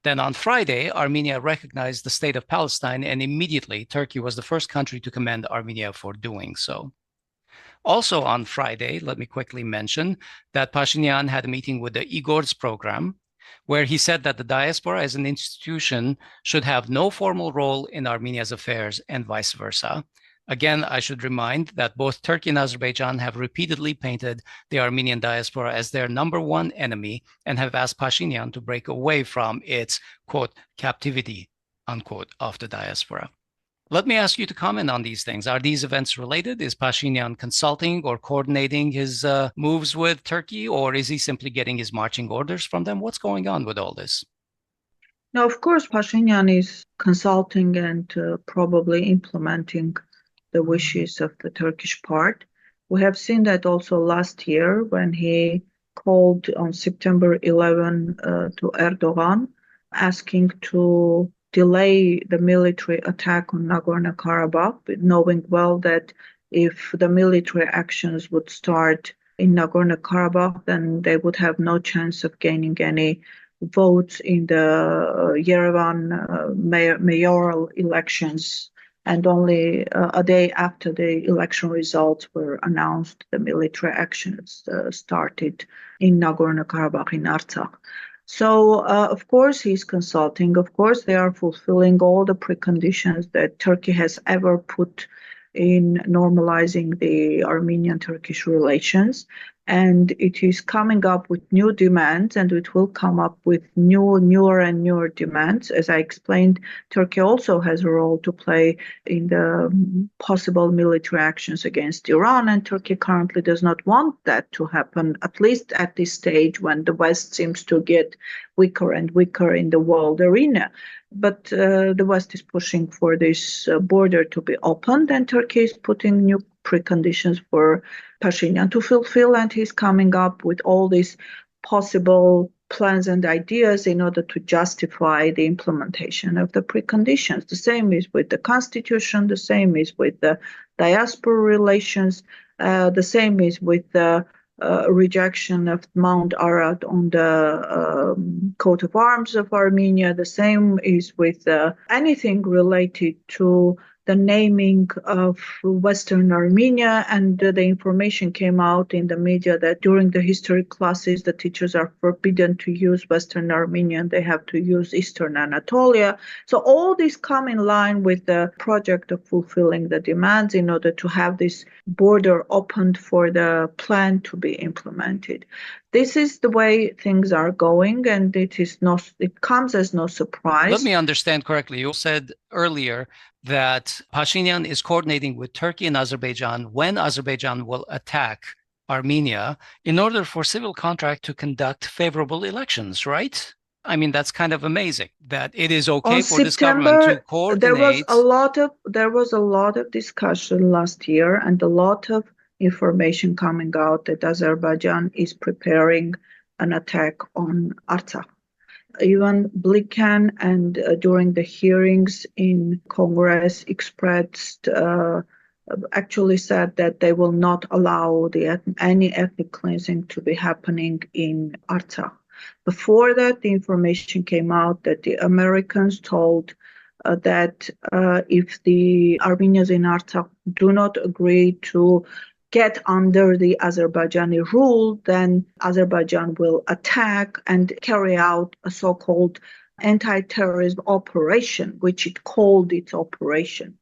Then on Friday, Armenia recognized the State of Palestine, and immediately Turkey was the first country to commend Armenia for doing so. Also on Friday, let me quickly mention that Pashinyan had a meeting with the Igor's program, where he said that the diaspora as an institution should have no formal role in Armenia's affairs and vice versa. Again, I should remind that both Turkey and Azerbaijan have repeatedly painted the Armenian diaspora as their number one enemy and have asked Pashinyan to break away from its, quote, captivity, unquote, of the diaspora. Let me ask you to comment on these things. Are these events related? Is Pashinyan consulting or coordinating his moves with Turkey, or is he simply getting his marching orders from them? What's going on with all this? Now, of course, Pashinyan is consulting and probably implementing the wishes of the Turkish part. We have seen that also last year when he called on September 11 to Erdogan, asking to delay the military attack on Nagorno-Karabakh, knowing well that if the military actions would start in Nagorno-Karabakh, then they would have no chance of gaining any votes in the Yerevan mayoral elections. And only a day after the election results were announced, the military actions started in Nagorno-Karabakh, in Artsakh. So, of course, he's consulting. Of course, they are fulfilling all the preconditions that Turkey has ever put in normalizing the Armenian-Turkish relations. And it is coming up with new demands, and it will come up with newer and newer demands. As I explained, Turkey also has a role to play in the possible military actions against Iran, and Turkey currently does not want that to happen, at least at this stage when the West seems to get weaker and weaker in the world arena. But the West is pushing for this border to be opened, and Turkey is putting new preconditions for Pashinyan to fulfill, and he's coming up with all these possible plans and ideas in order to justify the implementation of the preconditions. The same is with the constitution, the same is with the diaspora relations, the same is with the rejection of Mount Arad on the coat of arms of Armenia. The same is with anything related to the naming of Western Armenia, and the information came out in the media that during the history classes, the teachers are forbidden to use Western Armenian. They have to use Eastern Anatolia. So all this come in line with the project of fulfilling the demands in order to have this border opened for the plan to be implemented. This is the way things are going, and it comes as no surprise. Let me understand correctly. You said earlier that Pashinyan is coordinating with Turkey and Azerbaijan when Azerbaijan will attack Armenia in order for civil contract to conduct favorable elections, right? I mean, that's kind of amazing that it is okay for this government to coordinate. There was a lot of discussion last year and a lot of information coming out that Azerbaijan is preparing an attack on Artsakh. Even Blinken and during the hearings in Congress expressed, actually said that they will not allow any ethnic cleansing to be happening in Artsakh. Before that, the information came out that the Americans told that if the Armenians in Artsakh do not agree to get under the Azerbaijani rule, then Azerbaijan will attack and carry out a so-called anti-terrorism operation, which it called its operation.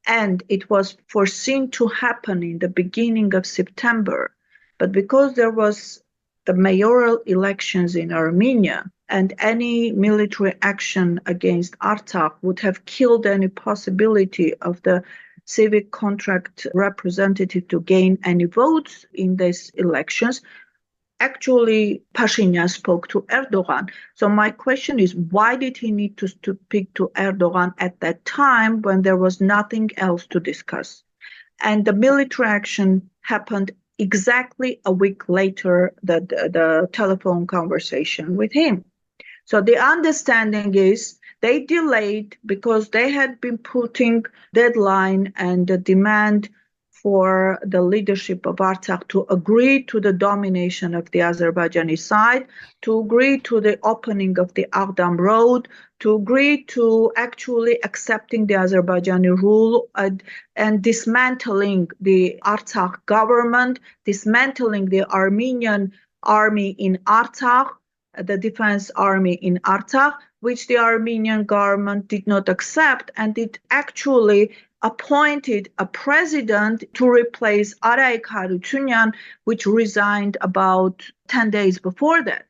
And it was foreseen to happen in the beginning of September. But because there was the mayoral elections in Armenia, and any military action against Artsakh would have killed any possibility of the civic contract representative to gain any votes in these elections. Actually, Pashinyan spoke to Erdogan. So my question is, why did he need to speak to Erdogan at that time when there was nothing else to discuss? And the military action happened exactly a week later, the telephone conversation with him. So the understanding is they delayed because they had been putting deadline and the demand for the leadership of Artsakh to agree to the domination of the Azerbaijani side, to agree to the opening of the Aghdam road, to agree to actually accepting the Azerbaijani rule and dismantling the Artsakh government, dismantling the Armenian army in Artsakh, the defense army in Artsakh, which the Armenian government did not accept, and it actually appointed a president to replace Hovik Manucharyan, which resigned about 10 days before that.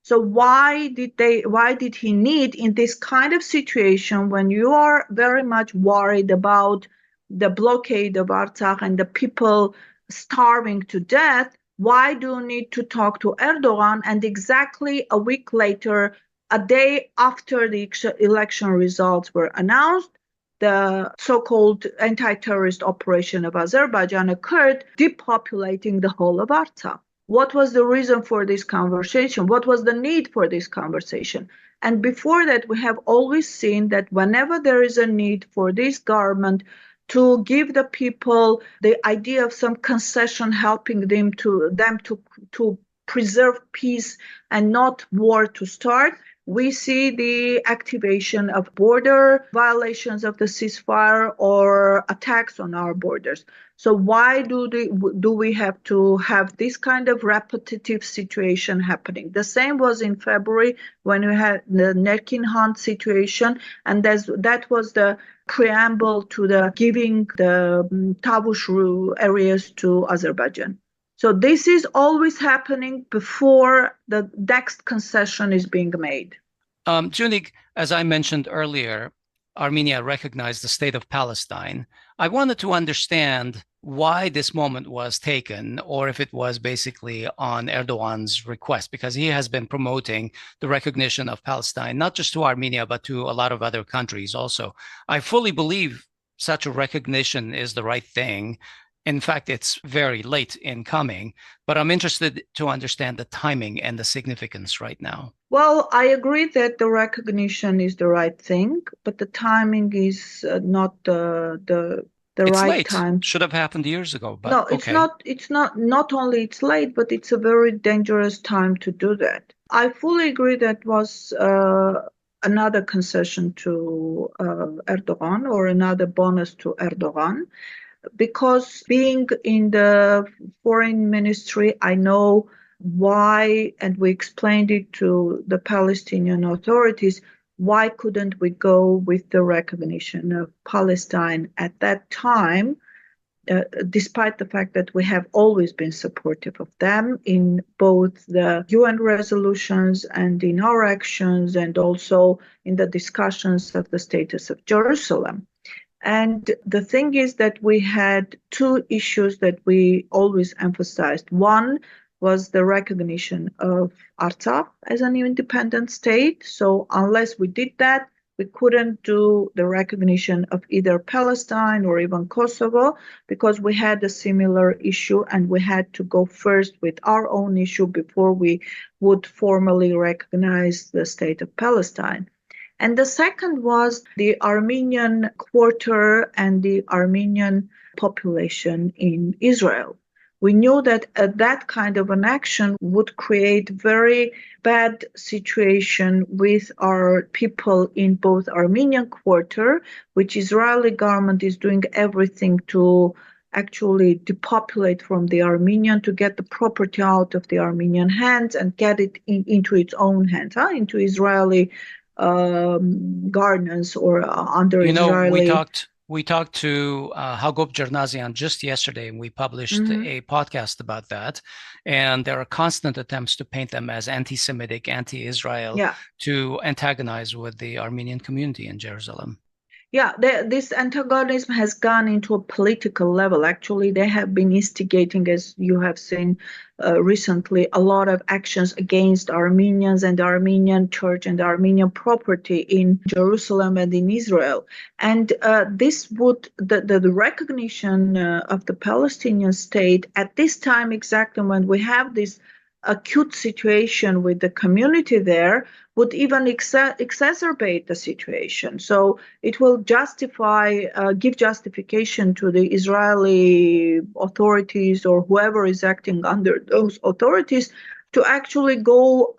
So why did he need, in this kind of situation when you are very much worried about the blockade of Artsakh and the people starving to death, why do you need to talk to Erdogan? And exactly a week later, a day after the election results were announced, the so-called anti-terrorist operation of Azerbaijan occurred, depopulating the whole of Artsakh. What was the reason for this conversation? What was the need for this conversation? And before that, we have always seen that whenever there is a need for this government to give the people the idea of some concession, helping them to preserve peace and not war to start, we see the activation of border violations of the ceasefire or attacks on our borders. So why do we have to have this kind of repetitive situation happening? The same was in February when we had the Nerkinhan situation, and that was the preamble to the giving the Tavush areas to Azerbaijan. So this is always happening before the next concession is being made. Dziunik, as I mentioned earlier, Armenia recognized the State of Palestine. I wanted to understand why this moment was taken, or if it was basically on Erdogan's request, because he has been promoting the recognition of Palestine, not just to Armenia, but to a lot of other countries also. I fully believe such a recognition is the right thing. In fact, it's very late in coming, but I'm interested to understand the timing and the significance right now. Well, I agree that the recognition is the right thing, but the timing is not the the It's right late. time. Should have happened years ago, but No, it's okay. not. It's not only it's late, but it's a very dangerous time to do that. I fully agree that was another concession to Erdogan, or another bonus to Erdogan, because being in the foreign ministry, I know why, and we explained it to the Palestinian authorities. Why couldn't we go with the recognition of Palestine at that time? Despite the fact that we have always been supportive of them in both the UN resolutions and in our actions, and also in the discussions of the status of Jerusalem. And the thing is that we had two issues that we always emphasized. One was the recognition of Artsakh as an independent state. So unless we did that, we couldn't do the recognition of either Palestine or even Kosovo, because we had a similar issue and we had to go first with our own issue before we would formally recognize the state of Palestine. And the second was the Armenian quarter and the Armenian population in Israel. We knew that that kind of an action would create very bad situation with our people in both Armenian quarter, which Israeli government is doing everything to actually depopulate from the Armenian, to get the property out of the Armenian hands and get it into its own hands, into Israeli governance, or under Israeli. We talked to Hagop Jernazyan just yesterday, and we published a podcast about that. And there are constant attempts to paint them as anti-Semitic, anti-Israel, to antagonize with the Armenian community in Jerusalem. Yeah, this antagonism has gone into a political level. Actually, they have been instigating, as you have seen recently, a lot of actions against Armenians and the Armenian church and the Armenian property in Jerusalem and in Israel. And this would, the recognition of the Palestinian state at this time, exactly when we have this acute situation with the community there, would even exacerbate the situation. So it will give justification to the Israeli authorities, or whoever is acting under those authorities, to actually go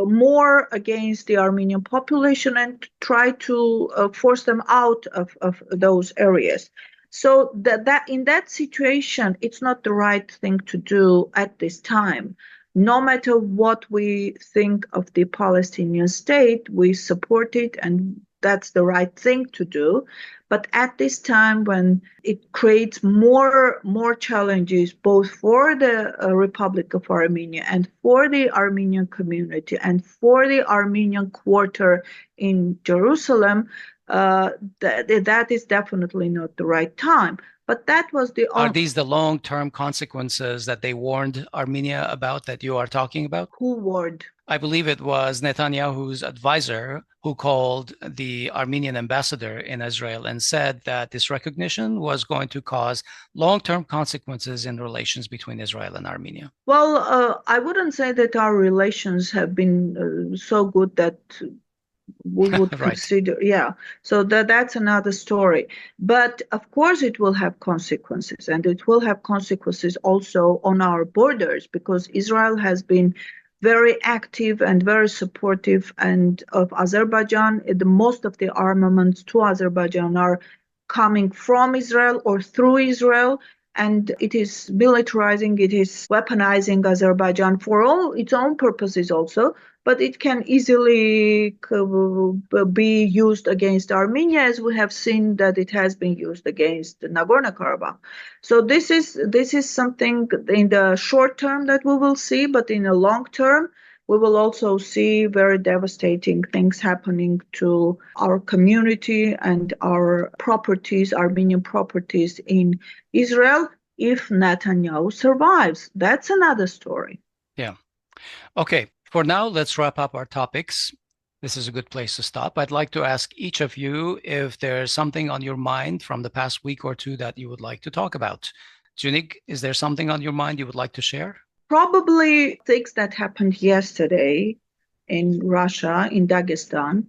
more against the Armenian population and try to force them out of those areas. So that in that situation, it's not the right thing to do at this time. No matter what we think of the Palestinian state, we support it, and that's the right thing to do. But at this time, when it creates more challenges, both for the Republic of Armenia and for the Armenian community and for the Armenian quarter in Jerusalem, that is definitely not the right time. But that was the Are these the long-term consequences that they warned Armenia about, that you are talking about? Who warned? I believe it was Netanyahu's advisor who called the Armenian ambassador in Israel and said that this recognition was going to cause long-term consequences in relations between Israel and Armenia. Well, I wouldn't say that our relations have been so good that we would consider, so that's another story. But of course it will have consequences, and it will have consequences also on our borders, because Israel has been very active and very supportive and of Azerbaijan. Most of the armaments to Azerbaijan are coming from Israel or through Israel, and it is militarizing, it is weaponizing Azerbaijan for all its own purposes also, but it can easily be used against Armenia, as we have seen that it has been used against Nagorno-Karabakh. So this is something in the short term that we will see, but in the long term, we will also see very devastating things happening to our community and our properties, Armenian properties in Israel, if Netanyahu survives. That's another story. Yeah. Okay. For now, let's wrap up our topics. This is a good place to stop. I'd like to ask each of you if there's something on your mind from the past week or two that you would like to talk about. Dziunik, is there something on your mind you would like to share? Probably things that happened yesterday in Russia, in Daghestan,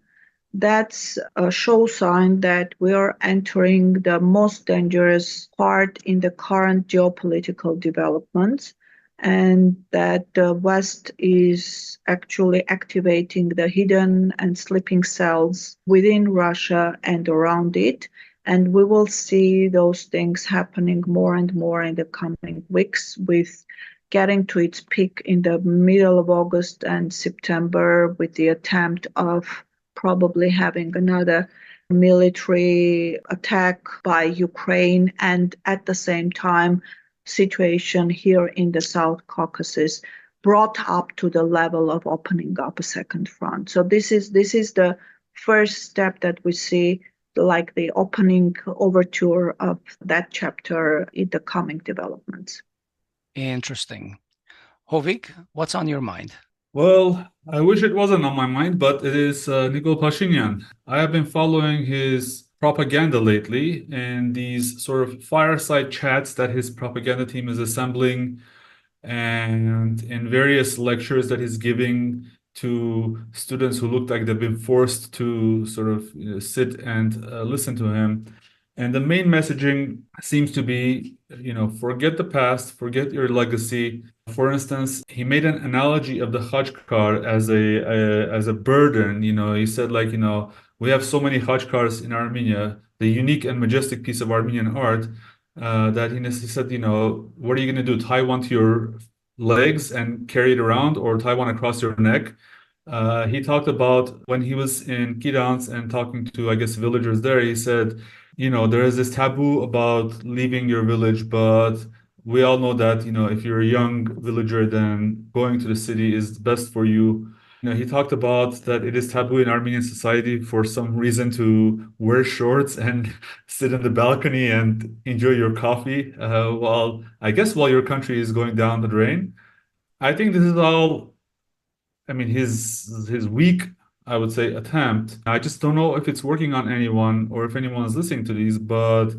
that's a show sign that we are entering the most dangerous part in the current geopolitical developments, and that the West is actually activating the hidden and sleeping cells within Russia and around it. And we will see those things happening more and more in the coming weeks, with getting to its peak in the middle of August and September, with the attempt of probably having another military attack by Ukraine, and at the same time, situation here in the South Caucasus brought up to the level of opening up a second front. So this is the first step that we see, like the opening overture of that chapter in the coming developments. Interesting. Hovik, what's on your mind? Well, I wish it wasn't on my mind, but it is Nikol Pashinyan. I have been following his propaganda lately and these sort of fireside chats that his propaganda team is assembling, and in various lectures that he's giving to students who looked like they've been forced to sort of sit and listen to him. And the main messaging seems to be, forget the past, forget your legacy. For instance, he made an analogy of the Hajj car as a burden. He said, we have so many Hajj cars in Armenia, the unique and majestic piece of Armenian art, that he said, what are you going to do? Tie one to your legs and carry it around, or tie one across your neck? He talked about when he was in Kirans and talking to, I guess, villagers there, he said, there is this taboo about leaving your village, but we all know that, if you're a young villager, then going to the city is best for you. He talked about that it is taboo in Armenian society for some reason to wear shorts and sit in the balcony and enjoy your coffee while your country is going down the drain. I think this is all, his weak, I would say, attempt. I just don't know if it's working on anyone or if anyone is listening to these, but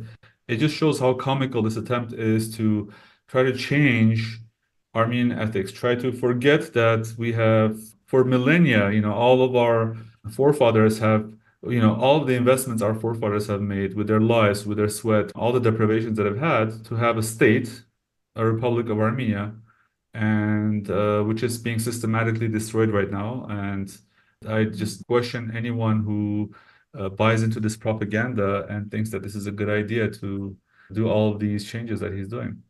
it just shows how comical this attempt is to try to change Armenian ethics, try to forget that we have, for millennia, all of our forefathers have, all of the investments our forefathers have made with their lives, with their sweat, all the deprivations that have had to have a state, a Republic of Armenia, and which is being systematically destroyed right now. And I just question anyone who buys into this propaganda and thinks that this is a good idea to do all of these changes that he's doing.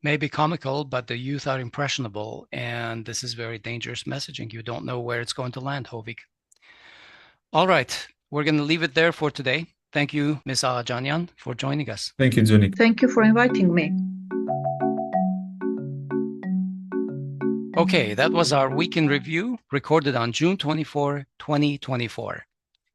Maybe comical, but the youth are impressionable, and this is very dangerous messaging. You don't know where it's going to land, Hovik. All right, we're going to leave it there for today. Thank you, Ms. Aghajanian, for joining us. Thank you, Dziunik. Thank you for inviting me. Okay, that was our Week in Review, recorded on June 24, 2024.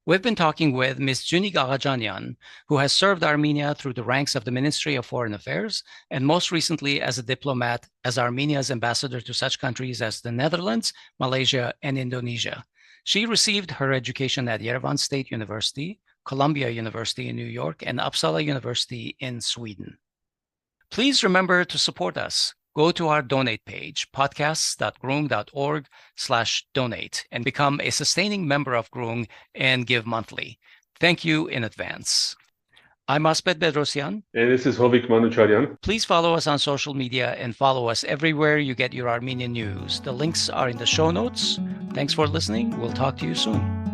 We've been talking with Ms. Dziunik Aghajanian, who has served Armenia through the ranks of the Ministry of Foreign Affairs, and most recently as a diplomat as Armenia's ambassador to such countries as the Netherlands, Malaysia, and Indonesia. She received her education at Yerevan State University, Columbia University in New York, and Uppsala University in Sweden. Please remember to support us. Go to our donate page, podcasts.groong.org/donate, and become a sustaining member of Groong and give monthly. Thank you in advance. I'm Asbed Bedrossian. And this is Hovik Manucharyan. Please follow us on social media and follow us everywhere you get your Armenian news. The links are in the show notes. Thanks for listening. We'll talk to you soon.